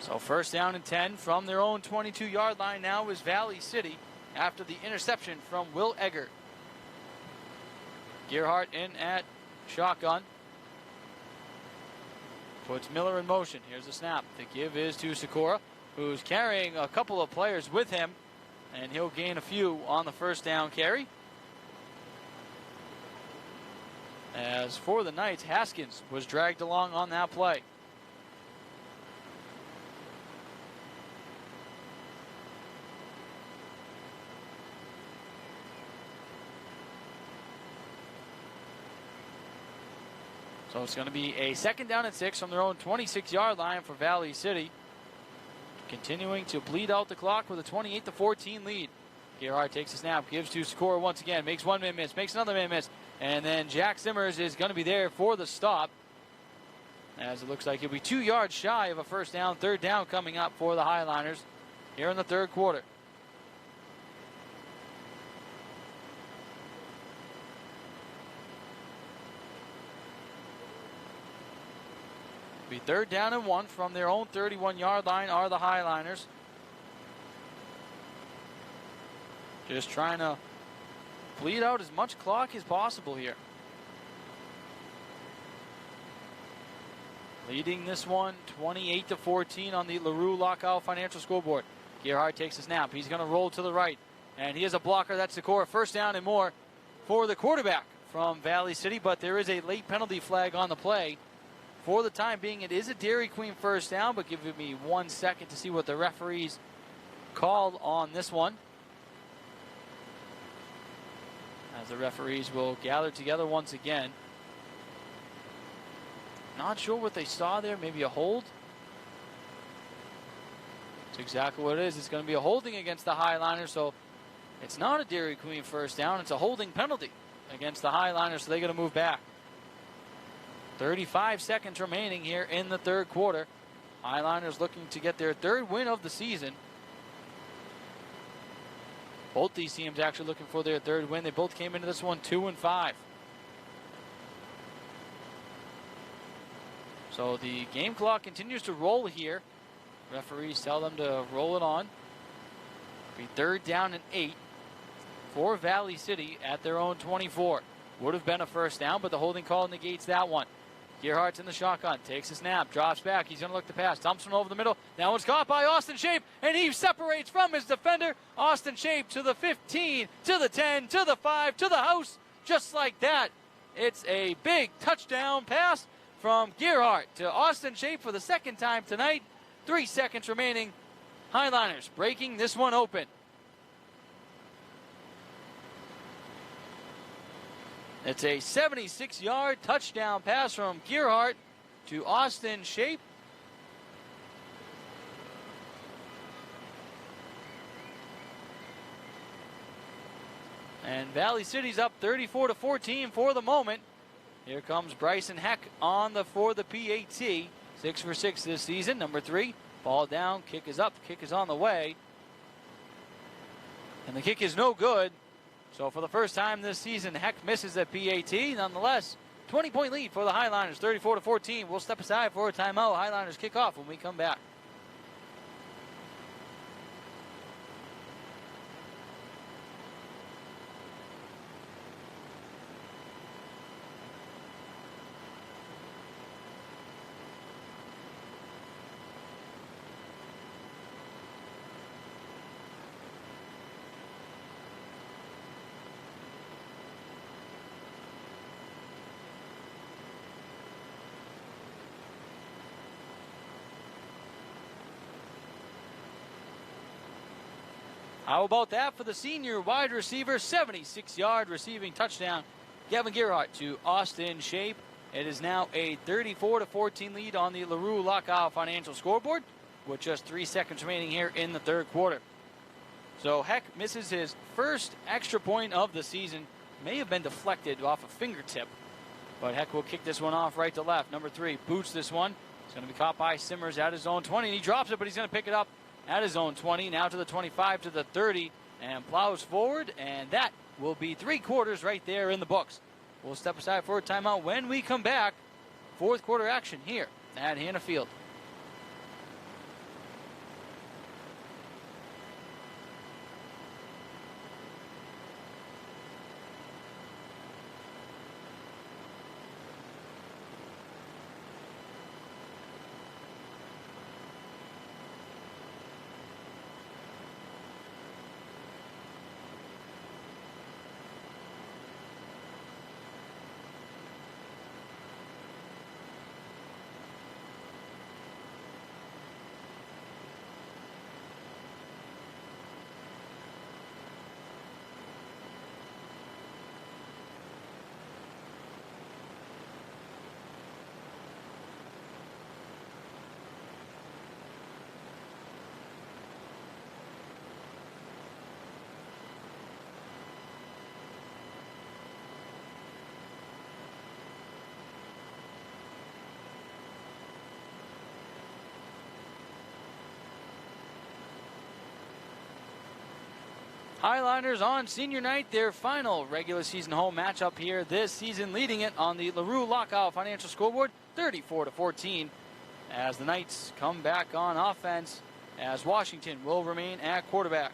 So first down and 10 from their own 22-yard line now is Valley City after the interception from Will Eggert. Gerhardt in at shotgun. Puts Miller in motion. Here's the snap. The give is to Sikora, who's carrying a couple of players with him, and he'll gain a few on the first down carry. As for the Knights, Haskins was dragged along on that play. So it's going to be a second down and 6 from their own 26-yard line for Valley City. Continuing to bleed out the clock with a 28-14 lead. Gerhardt takes a snap, gives to Sikora once again, makes one man miss, makes another man miss, and then Jack Simmers is going to be there for the stop. As it looks like he'll be 2 yards shy of a first down, third down coming up for the Highliners here in the third quarter. Be third down and 1 from their own 31-yard line are the Highliners. Just trying to bleed out as much clock as possible here. Leading this one 28-14 on the LaRue Lockout Financial Scoreboard. Gerhardt takes a snap. He's going to roll to the right. And he has a blocker. That's Sikora. First down and more for the quarterback from Valley City. But there is a late penalty flag on the play. For the time being, it is a Dairy Queen first down, but give me 1 second to see what the referees called on this one. As the referees will gather together once again. Not sure what they saw there. Maybe a hold. That's exactly what it is. It's going to be a holding against the Highliners, so it's not a Dairy Queen first down. It's a holding penalty against the Highliners, so they're going to move back. 35 seconds remaining here in the third quarter. Highliners looking to get their third win of the season. Both these teams actually looking for their third win. They both came into this one 2-5. So the game clock continues to roll here. Referees tell them to roll it on. Be third down and 8 for Valley City at their own 24. Would have been a first down, but the holding call negates that one. Gerhardt's in the shotgun, takes a snap, drops back. He's going to look to pass, dumps one over the middle. Now it's caught by Austin Shape, and he separates from his defender. Austin Shape to the 15, to the 10, to the 5, to the house. Just like that, it's a big touchdown pass from Gerhardt to Austin Shape for the second time tonight. 3 seconds remaining. Highliners breaking this one open. It's a 76-yard touchdown pass from Gerhardt to Austin Shape. And Valley City's up 34-14 for the moment. Here comes Bryson Heck for the PAT. 6 for 6 this season. Number 3, ball down, kick is up, kick is on the way. And the kick is no good. So for the first time this season, Heck misses at PAT. Nonetheless, 20-point lead for the Highliners, 34-14. We'll step aside for a timeout. Highliners kick off when we come back. How about that for the senior wide receiver? 76-yard receiving touchdown. Gavin Gerhardt to Austin Shape. It is now a 34-14 lead on the LaRue Lockout Financial scoreboard with just 3 seconds remaining here in the third quarter. So Heck misses his first extra point of the season. May have been deflected off a fingertip, but Heck will kick this one off right to left. Number 3 boots this one. It's going to be caught by Simmers at his own 20, and he drops it, but he's going to pick it up at his own 20, now to the 25, to the 30, and plows forward, and that will be 3 quarters right there in the books. We'll step aside for a timeout. When we come back, fourth quarter action here at Hannah Field. Highliners on senior night, their final regular season home matchup here this season, leading it on the LaRue Lockout Financial scoreboard, 34-14, as the Knights come back on offense, as Washington will remain at quarterback.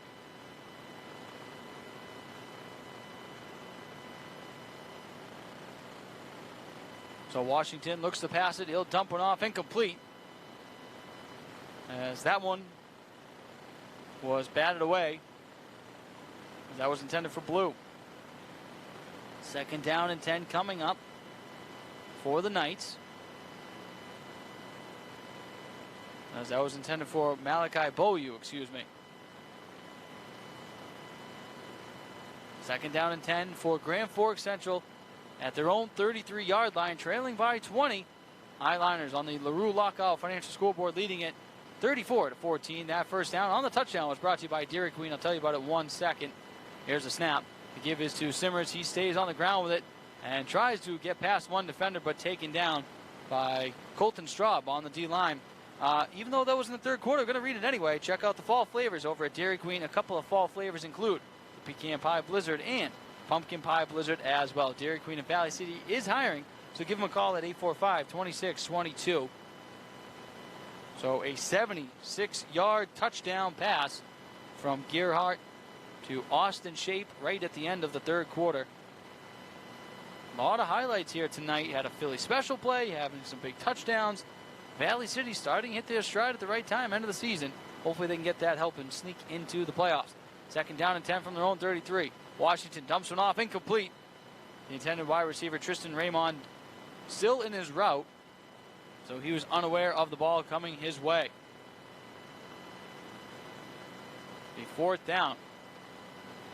So Washington looks to pass it. He'll dump one off incomplete, as that one was batted away. That was intended for Blue. Second down and 10 coming up for the Knights, as that was intended for Malachi Boyu, excuse me. Second down and 10 for Grand Forks Central at their own 33-yard line, trailing by 20. Highliners on the LaRue Lockout Financial scoreboard, leading it 34-14. That first down on the touchdown was brought to you by Dairy Queen. I'll tell you about it 1 second. Here's a snap. The give is to Simmers. He stays on the ground with it and tries to get past one defender, but taken down by Colton Straub on the D-line. Even though that was in the third quarter, we're going to read it anyway. Check out the fall flavors over at Dairy Queen. A couple of fall flavors include the Pecan Pie Blizzard and Pumpkin Pie Blizzard as well. Dairy Queen in Valley City is hiring, so give them a call at 845-2622. So a 76-yard touchdown pass from Gerhardt to Austin Shape right at the end of the third quarter. A lot of highlights here tonight. You had a Philly special play, having some big touchdowns. Valley City starting to hit their stride at the right time, end of the season. Hopefully they can get that help and sneak into the playoffs. Second down and 10 from their own 33. Washington dumps one off, incomplete. The intended wide receiver, Tristan Raymond, still in his route, so he was unaware of the ball coming his way. The fourth down,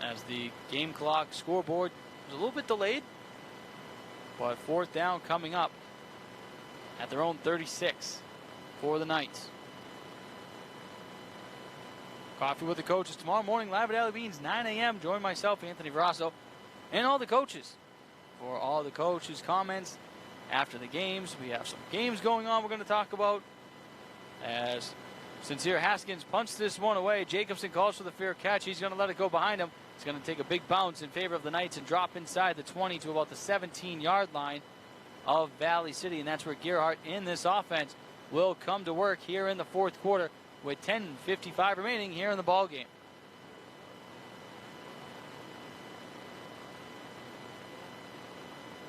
as the game clock scoreboard was a little bit delayed, but fourth down coming up at their own 36 for the Knights. Coffee with the coaches tomorrow morning, live at Alley Beans, 9 a.m. Join myself, Anthony Verasso, and all the coaches for all the coaches' comments after the games. We have some games going on we're going to talk about, as Sincere Haskins punched this one away. Jacobson calls for the fair catch. He's going to let it go behind him. It's going to take a big bounce in favor of the Knights and drop inside the 20 to about the 17-yard line of Valley City, and that's where Gerhardt in this offense will come to work here in the fourth quarter with 10:55 remaining here in the ball game.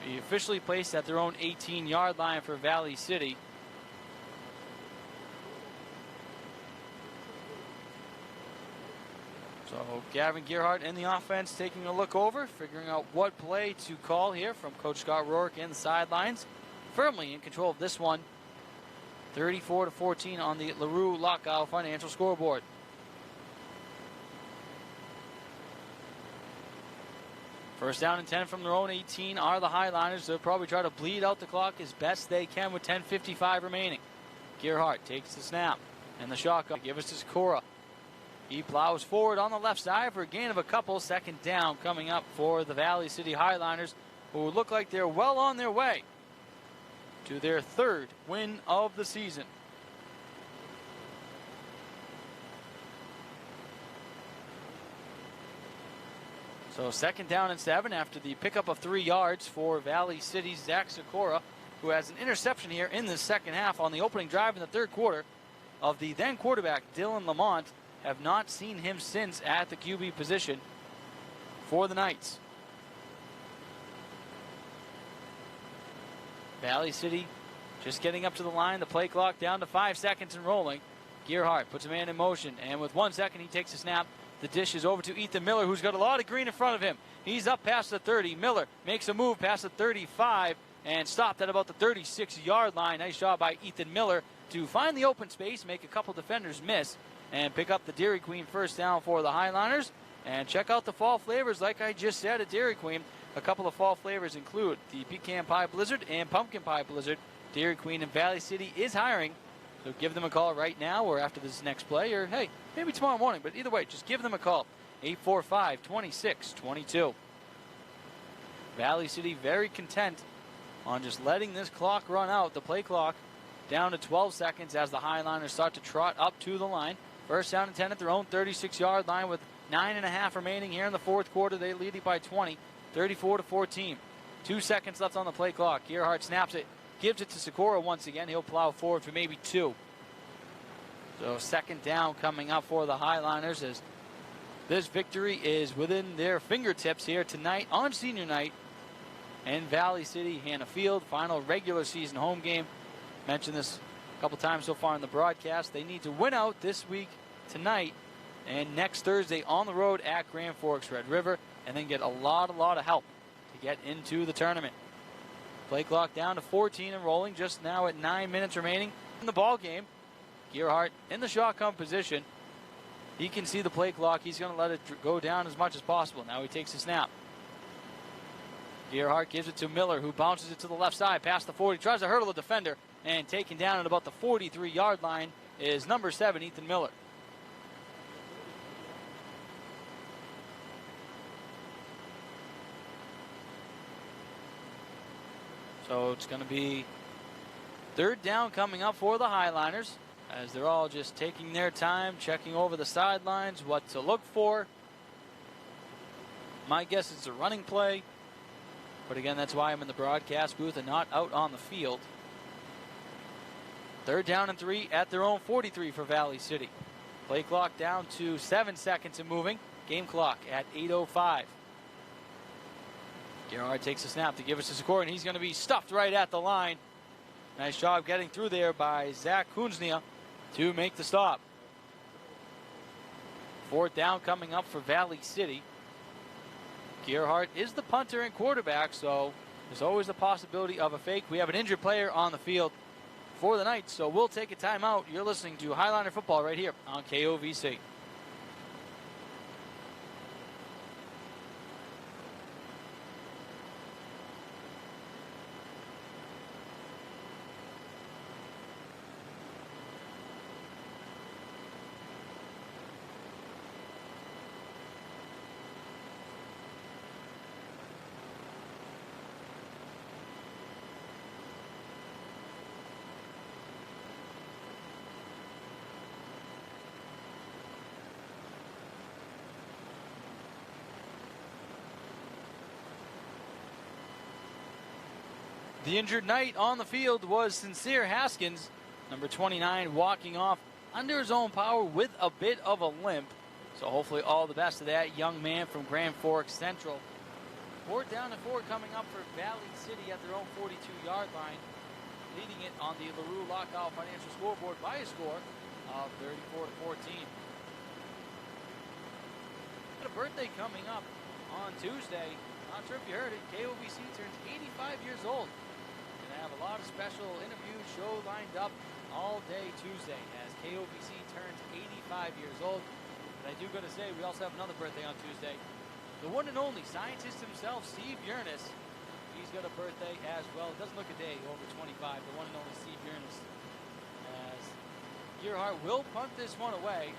He officially placed at their own 18-yard line for Valley City. So Gavin Gerhardt in the offense taking a look over, figuring out what play to call here from Coach Scott Rourke in the sidelines. Firmly in control of this one. 34-14 on the LaRue Lockout Financial scoreboard. First down and 10 from their own 18 are the Highliners. They'll probably try to bleed out the clock as best they can with 10:55 remaining. Gerhardt takes the snap and the shotgun. Give us to Sikora. He plows forward on the left side for a gain of a couple. Second down coming up for the Valley City Highliners, who look like they're well on their way to their third win of the season. So second down and 7 after the pickup of 3 yards for Valley City's Zach Sikora, who has an interception here in the second half on the opening drive in the third quarter of the then quarterback Dylan Lamont. Have not seen him since at the QB position for the Knights. Valley City just getting up to the line. The play clock down to 5 seconds and rolling. Gerhardt puts a man in motion, and with 1 second he takes a snap. The dish is over to Ethan Miller, who's got a lot of green in front of him. He's up past the 30. Miller makes a move past the 35 and stopped at about the 36-yard line. Nice job by Ethan Miller to find the open space, make a couple defenders miss, and pick up the Dairy Queen first down for the Highliners. And check out the fall flavors, like I just said, at Dairy Queen. A couple of fall flavors include the Pecan Pie Blizzard and Pumpkin Pie Blizzard. Dairy Queen in Valley City is hiring, so give them a call right now or after this next play, or hey, maybe tomorrow morning. But either way, just give them a call. 845-2622. Valley City very content on just letting this clock run out, the play clock, down to 12 seconds as the Highliners start to trot up to the line. First down and 10 at their own 36-yard line with 9.5 remaining here in the fourth quarter. They lead it by 20, 34-14. 2 seconds left on the play clock. Gerhardt snaps it, gives it to Sikora once again. He'll plow forward for maybe 2. So second down coming up for the Highliners as this victory is within their fingertips here tonight on senior night in Valley City, Hannah Field. Final regular season home game. Mentioned this a couple times so far in the broadcast. They need to win out this week, tonight, and next Thursday on the road at Grand Forks Red River, and then get a lot of help to get into the tournament. Play clock down to 14 and rolling, just now at 9 minutes remaining in the ball game. Gerhardt in the shotgun position. He can see the play clock. He's going to let it go down as much as possible. Now he takes the snap. Gerhardt gives it to Miller, who bounces it to the left side past the 40. Tries to hurdle the defender, and taken down at about the 43-yard line is number 7, Ethan Miller. So it's going to be third down coming up for the Highliners as they're all just taking their time, checking over the sidelines, what to look for. My guess is a running play. But again, that's why I'm in the broadcast booth and not out on the field. Third down and 3 at their own 43 for Valley City. Play clock down to 7 seconds and moving. Game clock at 8:05. Gerhardt takes a snap to give us a score, and he's going to be stuffed right at the line. Nice job getting through there by Zach Kunznia to make the stop. Fourth down coming up for Valley City. Gerhardt is the punter and quarterback, so there's always the possibility of a fake. We have an injured player on the field for the Knights, so we'll take a timeout. You're listening to Highliner Football right here on KOVC. The injured Knight on the field was Sincere Haskins, number 29, walking off under his own power with a bit of a limp. So hopefully all the best to that young man from Grand Forks Central. Fourth down and 4 coming up for Valley City at their own 42-yard line, leading it on the LaRue Lockout Financial Scoreboard by a score of 34-14. Got a birthday coming up on Tuesday. Not sure if you heard it, KOVC turns 85 years old. Gonna have a lot of special interviews, show lined up all day Tuesday as KOVC turns 85 years old. But I do gotta say, we also have another birthday on Tuesday. the one and only scientist himself, Steve Uranus. He's got a birthday as well. It doesn't look a day over 25. The one and only Steve Uranus. As Gearhart will punt this one away.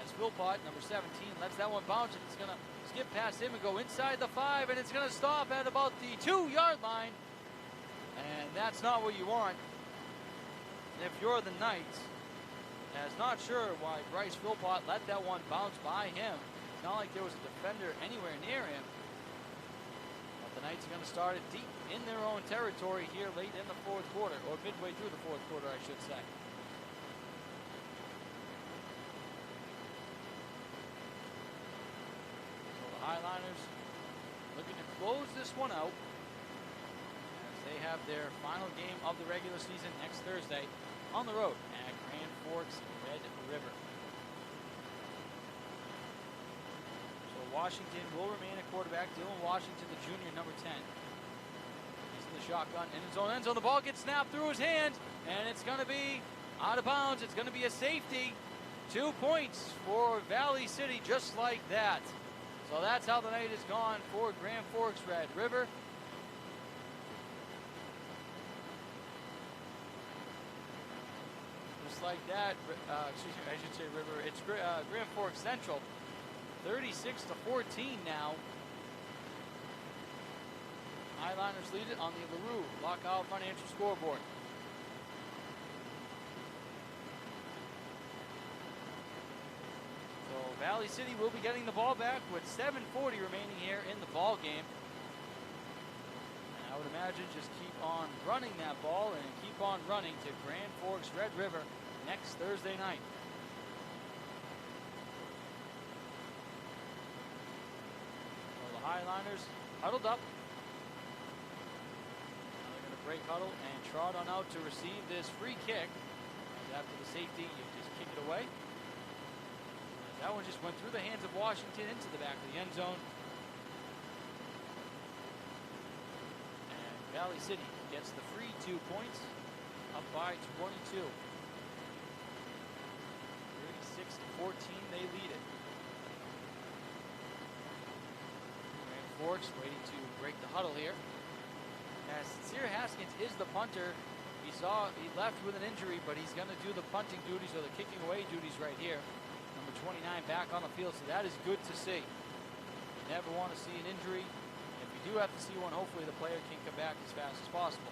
As Philpott, number 17, lets that one bounce, and it's going to skip past him and go inside the 5, and it's going to stop at about the 2-yard line. And that's not what you want. And if you're the Knights, not sure why Bryce Philpott let that one bounce by him. It's not like there was a defender anywhere near him. But the Knights are going to start it deep in their own territory here late in the fourth quarter, or midway through the fourth quarter, I should say. So the Highliners looking to close this one out as they have their final game of the regular season next Thursday on the road at Grand Forks Red River. So Washington will remain at quarterback. Dylan Washington, the junior, number 10. He's in the shotgun in his own end zone. The ball gets snapped through his hands, and it's going to be out of bounds. It's going to be a safety. 2 points for Valley City, just like that. So that's how the night has gone for Grand Forks Red River. Just like that, excuse me, I should say River. It's Grand Forks Central, 36-14 now. Highliners lead it on the LaRue Lockout Financial scoreboard. So Valley City will be getting the ball back with 7:40 remaining here in the ball game. And I would imagine just keep on running that ball and keep on running to Grand Forks Red River next Thursday night. So the Highliners huddled up. Now they're going to break huddle and trot on out to receive this free kick. And after the safety, you just kick it away. That one just went through the hands of Washington into the back of the end zone. And Valley City gets the free 2 points, up by 22. 36-14, they lead it. Grand Forks waiting to break the huddle here. As Sincere Haskins is the punter. He left with an injury, but he's going to do the punting duties or the kicking away duties right here. Number 29 back on the field, so that is good to see. You never want to see an injury. If you do have to see one, hopefully the player can come back as fast as possible.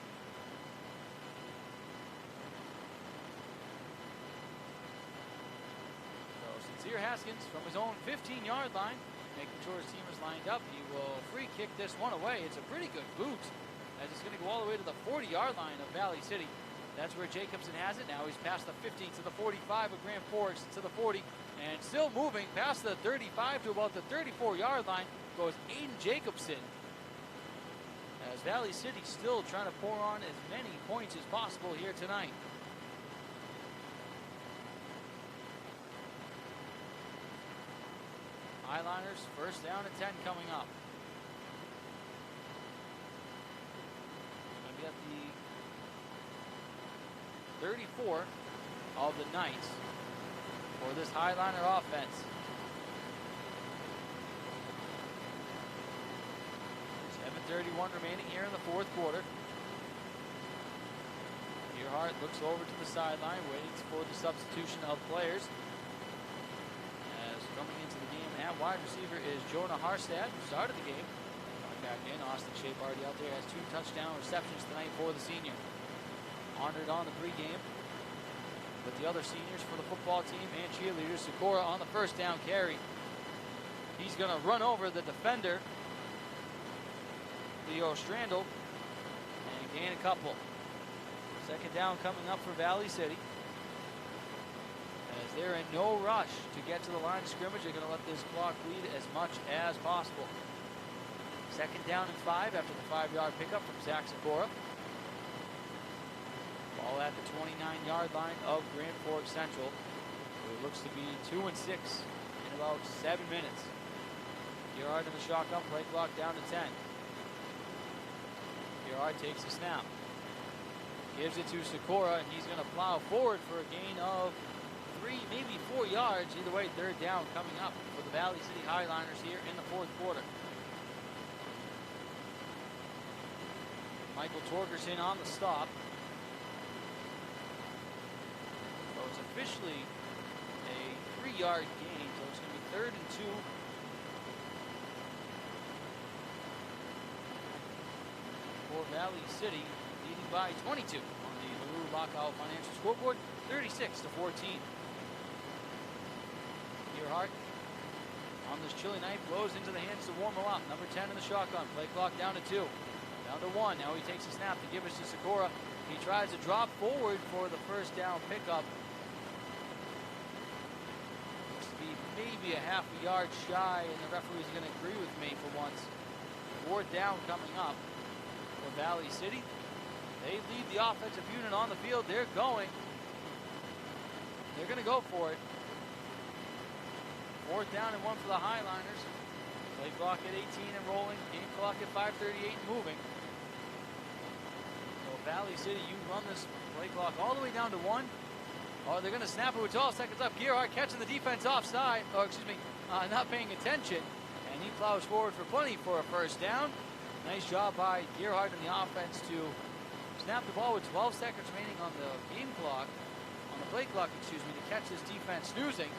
So Sincere Haskins from his own 15-yard line, making sure his team is lined up. He will free kick this one away. It's a pretty good boot, as it's going to go all the way to the 40-yard line of Valley City. That's where Jacobson has it now. He's past the 15 to the 45 of Grand Forks to the 40, and still moving past the 35 to about the 34-yard line goes Aiden Jacobson. As Valley City still trying to pour on as many points as possible here tonight. Highliners first down and 10 coming up. It's going to be at the 34 of the Knights for this Highliner offense. 7:31 remaining here in the fourth quarter. Gearhart looks over to the sideline, waiting for the substitution of players. As coming into the game at wide receiver is Jonah Harstad, who started the game. Coming back in, Austin Shape already out there, has 2 touchdown receptions tonight for the senior. Honored on the pregame with the other seniors for the football team and cheerleaders. Sikora on the first down carry. He's going to run over the defender, Leo Strandl, and gain a couple. Second down coming up for Valley City. As they're in no rush to get to the line of scrimmage, they're going to let this clock bleed as much as possible. Second down and 5 after the 5-yard pickup from Zach Sikora. Ball at the 29-yard line of Grand Forks Central. It looks to be 2 and 6 in about 7 minutes. Gearhart in the shotgun, play clock down to 10. Gearhart takes the snap. Gives it to Sikora, and he's going to plow forward for a gain of 3, maybe 4 yards. Either way, third down coming up for the Valley City Highliners here in the fourth quarter. Michael Torgerson on the stop. So it's officially a 3-yard gain, so it's going to be 3rd and 2. For Valley City, leading by 22 on the LaRue Lockout Financial scoreboard, 36-14. Gearhart on this chilly night blows into the hands to warm him up. Number 10 in the shotgun. Play clock down to 2. Down to 1. Now he takes a snap to give us to Sikora. He tries to drop forward for the first down pickup. Looks to be maybe a half a yard shy, and the referee's going to agree with me for once. 4th down coming up for Valley City. They lead the offensive unit on the field. They're going. They're going to go for it. 4th down and 1 for the Highliners. Play clock at 18 and rolling. Game clock at 5:38 and moving. So Valley City, you run this play clock all the way down to 1. Oh, they're going to snap it with 12 seconds up. Gearhart catching the defense offside. Or excuse me, not paying attention. And he plows forward for plenty for a first down. Nice job by Gearhart and the offense to snap the ball with 12 seconds remaining on the game clock. On the play clock, excuse me, to catch this defense snoozing.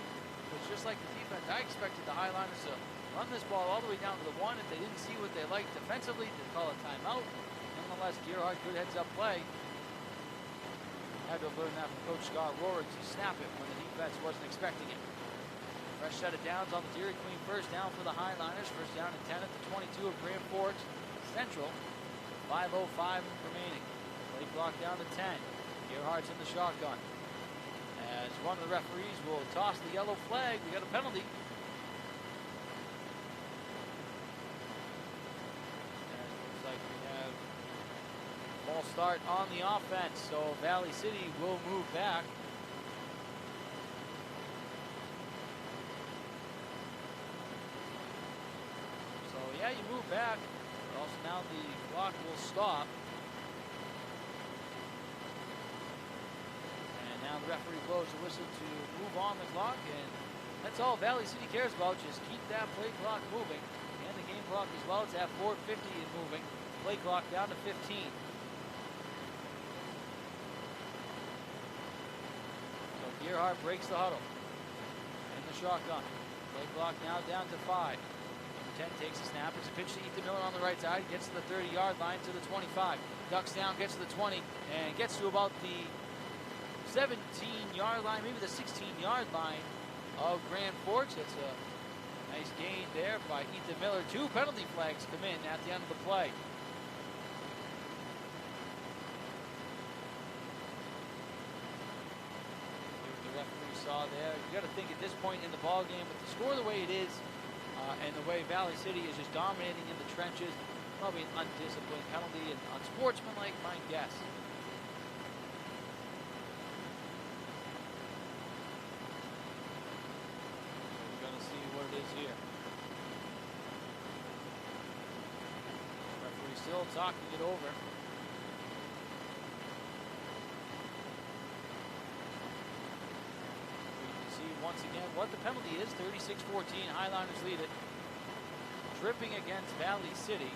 It's just like the defense, I expected the Highliners to run this ball all the way down to the 1. If they didn't see what they liked defensively, they'd call a timeout. Nonetheless, Gearhart, good heads-up play. Had to have learned that from Coach Scott Rohrer to snap it when the defense wasn't expecting it. Fresh set of downs on the Dairy Queen. First down for the Highliners. First down and 10 at the 22 of Grand Forks Central. 5:05 remaining. Play clock down to 10. Gearhart's in the shotgun. As one of the referees will toss the yellow flag. We got a penalty. And it looks like we have a false start on the offense. So Valley City will move back. So yeah, you move back. But also now the clock will stop. Now the referee blows the whistle to move on the clock, and that's all Valley City cares about. Just keep that play clock moving, and the game clock as well. It's at 4:50 and moving. Play clock down to 15. So Gearhart breaks the huddle in the shotgun. Play clock now down to 5. Number 10 takes a snap. It's a pitch to Ethan Miller on the right side. Gets to the 30-yard line to the 25. Ducks down, gets to the 20, and gets to about the 17-yard line, maybe the 16-yard line of Grand Forks. It's a nice gain there by Ethan Miller. 2 penalty flags come in at the end of the play. The referee saw there. You got to think at this point in the ball game, with the score the way it is, and the way Valley City is just dominating in the trenches, probably an undisciplined penalty and unsportsmanlike, my guess. What it is here. Referee still talking it over. We can see once again what the penalty is. 36-14, Highliners lead it. Tripping against Valley City.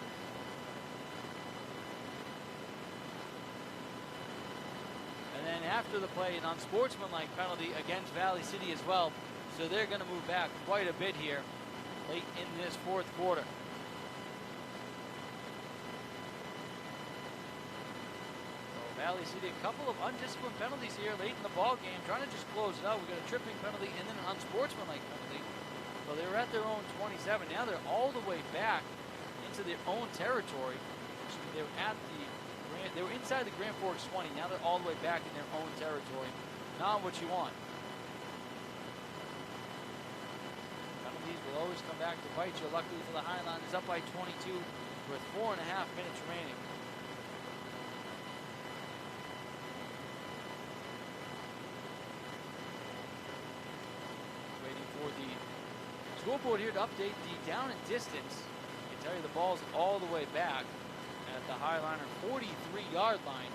And then after the play, an unsportsmanlike penalty against Valley City as well. So they're going to move back quite a bit here late in this 4th quarter. So Valley City, a couple of undisciplined penalties here late in the ball game, trying to just close it out. We got a tripping penalty and then an unsportsmanlike penalty. So they were at their own 27. Now they're all the way back into their own territory. They were inside the Grand Forks 20. Now they're all the way back in their own territory. Not what you want. Will always come back to bite you. Luckily for the Highlanders, up by 22 with 4.5 minutes remaining. Waiting for the scoreboard here to update the down and distance. I can tell you the ball's all the way back at the Highliner 43-yard line.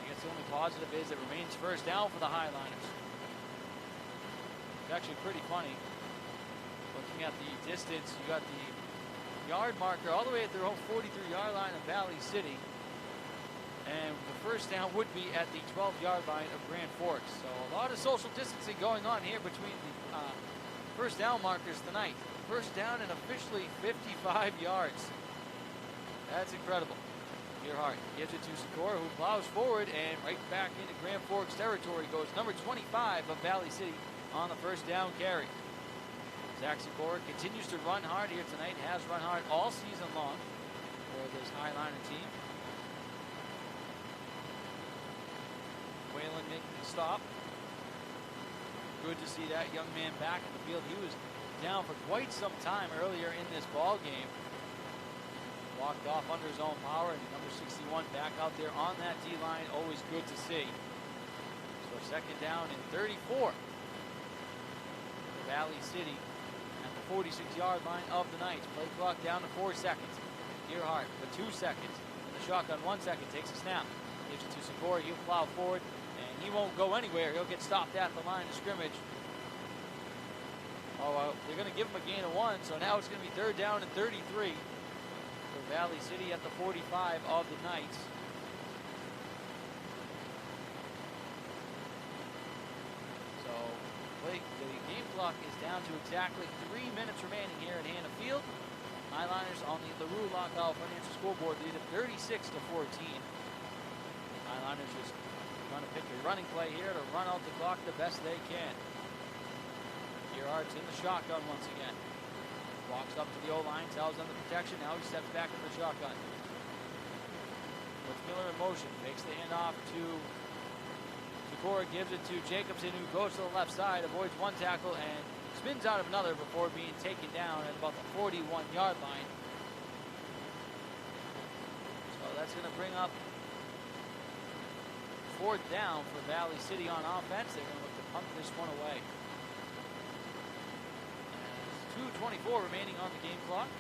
I guess the only positive is it remains first down for the Highliners. It's actually pretty funny. Looking at the distance, you got the yard marker all the way at their own 43-yard line of Valley City. And the first down would be at the 12-yard line of Grand Forks. So a lot of social distancing going on here between the first down markers tonight. First down and officially 55 yards. That's incredible. Earhart gives it to Sikora, who plows forward, and right back into Grand Forks territory goes number 25 of Valley City on the first down carry. Zach Sikora continues to run hard here tonight, has run hard all season long for this Highliner team. Whalen making the stop. Good to see that young man back in the field. He was down for quite some time earlier in this ball game. Walked off under his own power, and number 61 back out there on that D-line. Always good to see. So second down and 34 for Valley City at the 46-yard line of the Knights. Play clock down to 4 seconds. Earhart with 2 seconds. In the shotgun, 1 second. Takes a snap. Gives it to Sikora. He'll plow forward, and he won't go anywhere. He'll get stopped at the line of scrimmage. Oh, well, they're going to give him a gain of 1, so now it's going to be third down and 33. For Valley City at the 45 of the Knights. So the game clock is down to exactly 3 minutes remaining here at Hannah Field. Highliners on the LaRue Lockout Financial Scoreboard lead at 36-14. Highliners just trying to pick a running play here to run out the clock the best they can. Earhart's in the shotgun once again. Walks up to the O-line, tells them the protection. Now he steps back in the shotgun. With Miller in motion, makes the handoff to Sikora, gives it to Jacobson, who goes to the left side, avoids one tackle, and spins out of another before being taken down at about the 41-yard line. So that's going to bring up fourth down for Valley City on offense. They're going to look to punt this one away. 2:24 remaining on the game clock.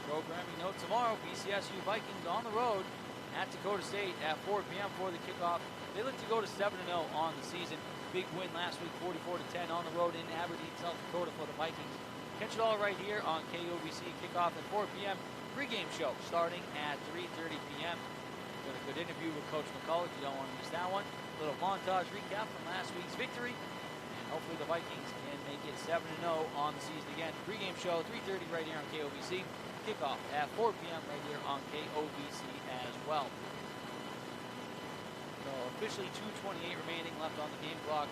Programming note tomorrow, BCSU Vikings on the road at Dakota State at 4 p.m. for the kickoff. They look to go to 7-0 on the season. Big win last week, 44-10 on the road in Aberdeen, South Dakota for the Vikings. Catch it all right here on KOBC. Kickoff at 4 p.m. Pre-game show starting at 3:30 p.m. Got a good interview with Coach McCullough. You don't want to miss that one. A little montage recap from last week's victory. Hopefully the Vikings can make it 7-0 on the season again. Pre-game show, 3:30 right here on KOBC. Kickoff at 4 p.m. right here on KOBC as well. So officially 2:28 remaining left on the game clock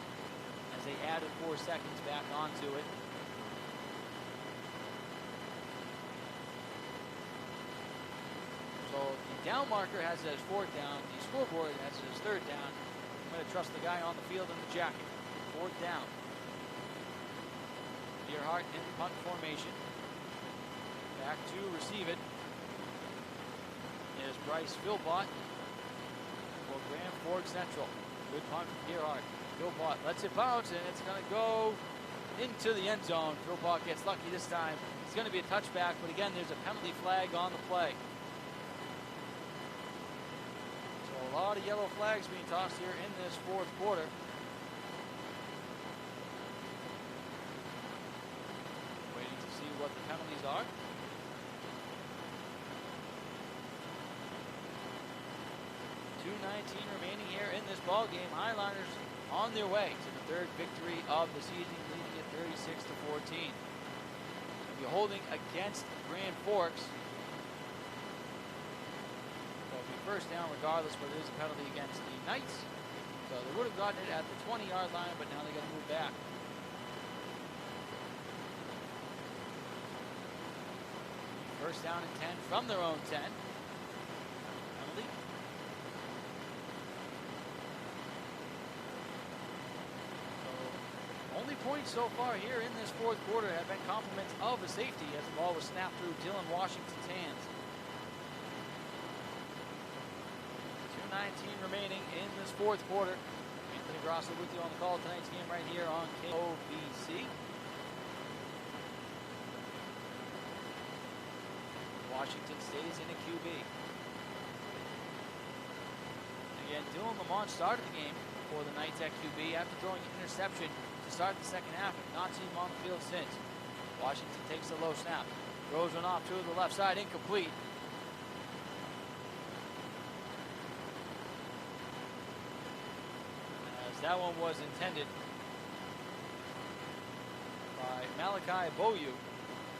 as they added 4 seconds back onto it. So the down marker has it as fourth down. The scoreboard has it as third down. I'm going to trust the guy on the field in the jacket. Fourth down. Earhart in the punt formation. Back to receive it is Bryce Philpott for Grand Forks Central. Good punt from Earhart. Philpott lets it bounce, and it's going to go into the end zone. Philpott gets lucky this time. It's going to be a touchback, but again, there's a penalty flag on the play. So a lot of yellow flags being tossed here in this fourth quarter. What the penalties are. 2:19 remaining here in this ball game. Highliners on their way to the third victory of the season, leading at 36-14. They'll be holding against Grand Forks. So it'll be first down regardless, but there is a penalty against the Knights. So they would have gotten it at the 20-yard line, but now they got to move back. First down and 10 from their own 10. Penalty. So, only points so far here in this fourth quarter have been compliments of a safety as the ball was snapped through Dylan Washington's hands. 2:19 remaining in this fourth quarter. Anthony Grosso with you on the call tonight's game right here on KOBC. Washington stays in a QB. Again, Dylan Lamont started the game for the Knights at QB after throwing an interception to start the second half. Not seen him on the field since. Washington takes a low snap. Throws one off to the left side, incomplete. As that one was intended by Malachi Boyu,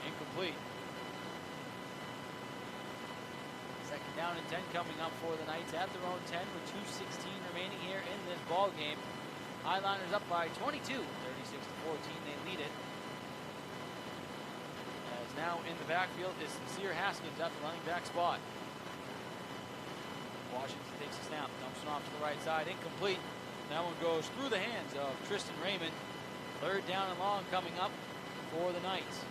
incomplete. Second down and 10 coming up for the Knights at their own 10 with 2:16 remaining here in this ball game. Highliners up by 22, 36-14. They lead it. As now in the backfield is Sincere Haskins at the running back spot. Washington takes a snap, dumps it off to the right side, incomplete. That one goes through the hands of Tristan Raymond. Third down and long coming up for the Knights.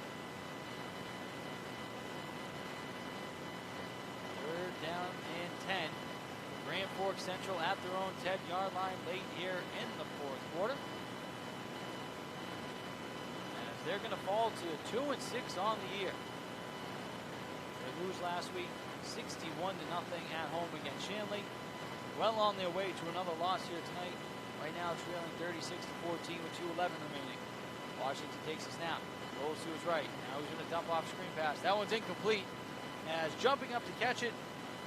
Third down and 10. Grand Forks Central at their own 10-yard line late here in the fourth quarter. As they're going to fall to 2-6 on the year. They lose last week 61-0 at home against Shanley. Well on their way to another loss here tonight. Right now trailing 36-14 with 2:11 remaining. Washington takes a snap, rolls to his right. Now he's going to dump off screen pass. That one's incomplete. As jumping up to catch it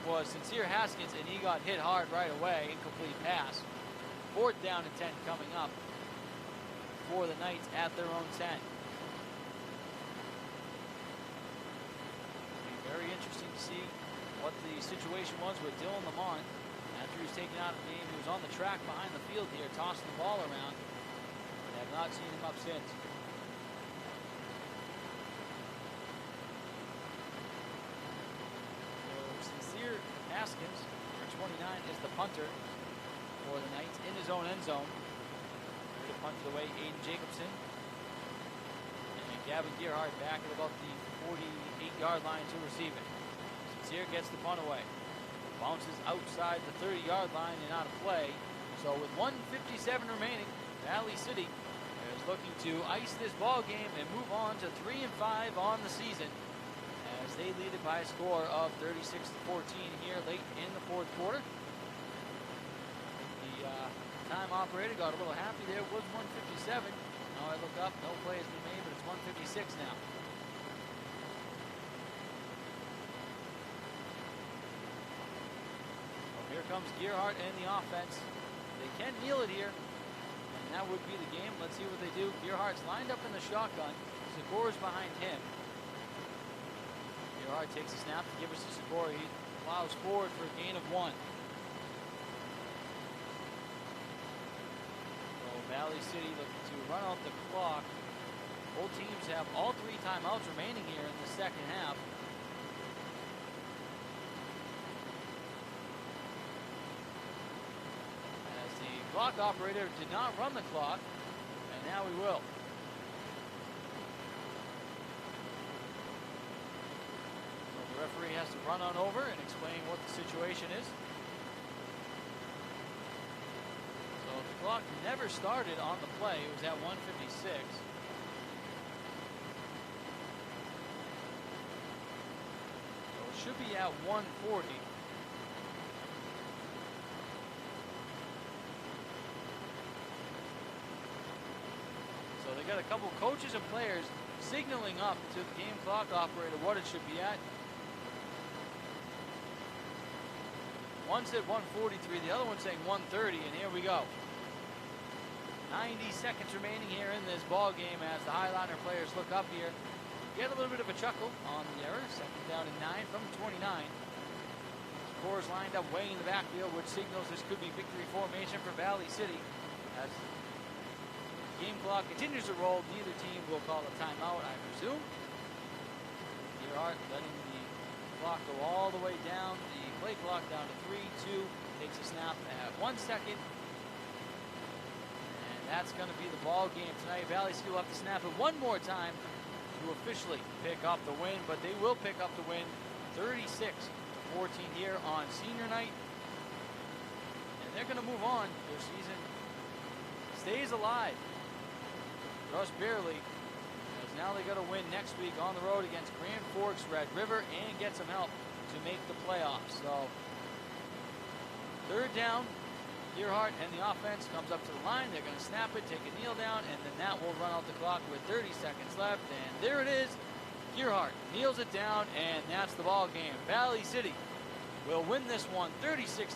was Sincere Haskins, and he got hit hard right away. Incomplete pass. Fourth down and 10 coming up for the Knights at their own 10. It'll be very interesting to see what the situation was with Dylan Lamont. After he was taken out of the game, he was on the track behind the field here, tossing the ball around. But have not seen him up since. Sincere Haskins, number 29, is the punter for the Knights in his own end zone. Here to punt it away, Aiden Jacobson. And Gavin Gearhart back at about the 48-yard line to receive it. Sincere gets the punt away. Bounces outside the 30-yard line and out of play. So with 1:57 remaining, Valley City is looking to ice this ball game and move on to 3-5 on the season, as they lead it by a score of 36-14 here late in the fourth quarter. The time operator got a little happy there. It was 1:57. Now I look up, no play has been made, but it's 1:56 now. Well, here comes Gearhart and the offense. They can kneel it here, and that would be the game. Let's see what they do. Gearhart's lined up in the shotgun. Sikora's behind him. Gearhart takes a snap to give us to Sikora. He plows forward for a gain of 1. So Valley City looking to run out the clock. Both teams have all 3 timeouts remaining here in the second half. As the clock operator did not run the clock, and now he will. The referee has to run on over and explain what the situation is. So the clock never started on the play. It was at 1:56. So it should be at 1:40. So they got a couple coaches and players signaling up to the game clock operator what it should be at. One said 1:43, the other one saying 1:30, and here we go. 90 seconds remaining here in this ball game as the Highliner players look up here. Get a little bit of a chuckle on the error. Second down and 9 from 29. Scores lined up way in the backfield, which signals this could be victory formation for Valley City. As the game clock continues to roll, neither team will call a timeout, I presume. Gearhart letting the clock go all the way down. The play clock down to 3-2. Takes a snap at 1 second. And that's going to be the ball game tonight. Valley City will have to snap it one more time to officially pick up the win, but they will pick up the win 36-14 here on senior night. And they're going to move on. Their season stays alive. Just barely. As now they got to win next week on the road against Grand Forks, Red River, and get some help to make the playoffs. So third down, Gearhart and the offense comes up to the line. They're going to snap it, take a kneel down, and then that will run out the clock with 30 seconds left. And there it is, Gearhart kneels it down, and that's the ball game. Valley City will win this one 36-14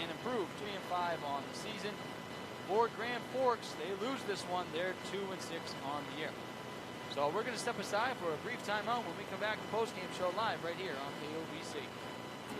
and improve 3-5 on the season. For Grand Forks, they lose this one. They're 2-6 on the year. So we're going to step aside for a brief timeout. When we come back, the postgame show live right here on KOVC.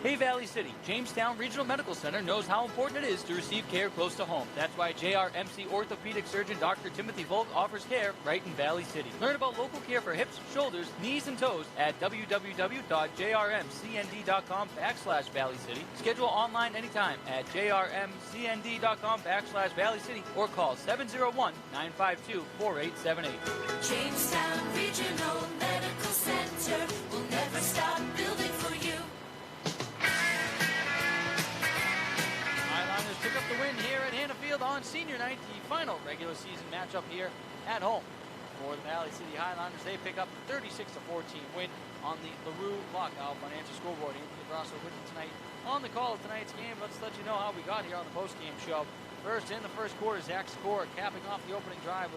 Hey Valley City, Jamestown Regional Medical Center knows how important it is to receive care close to home. That's why JRMC orthopedic surgeon Dr. Timothy Volk offers care right in Valley City. Learn about local care for hips, shoulders, knees, and toes at www.jrmcnd.com/Valley City. Schedule online anytime at jrmcnd.com/Valley City or call 701-952-4878. Jamestown Regional Medical Center will never stop building for you. Highlanders pick up the win here at Hannah on senior night, the final regular season matchup here at home. For the Valley City Highlanders, they pick up the 36-14 win on the LaRue Lockout Financial Scoreboard. Anthony Grosso with you tonight on the call of tonight's game. Let's let you know how we got here on the post-game show. First, in the first quarter, Zach Skor capping off the opening drive with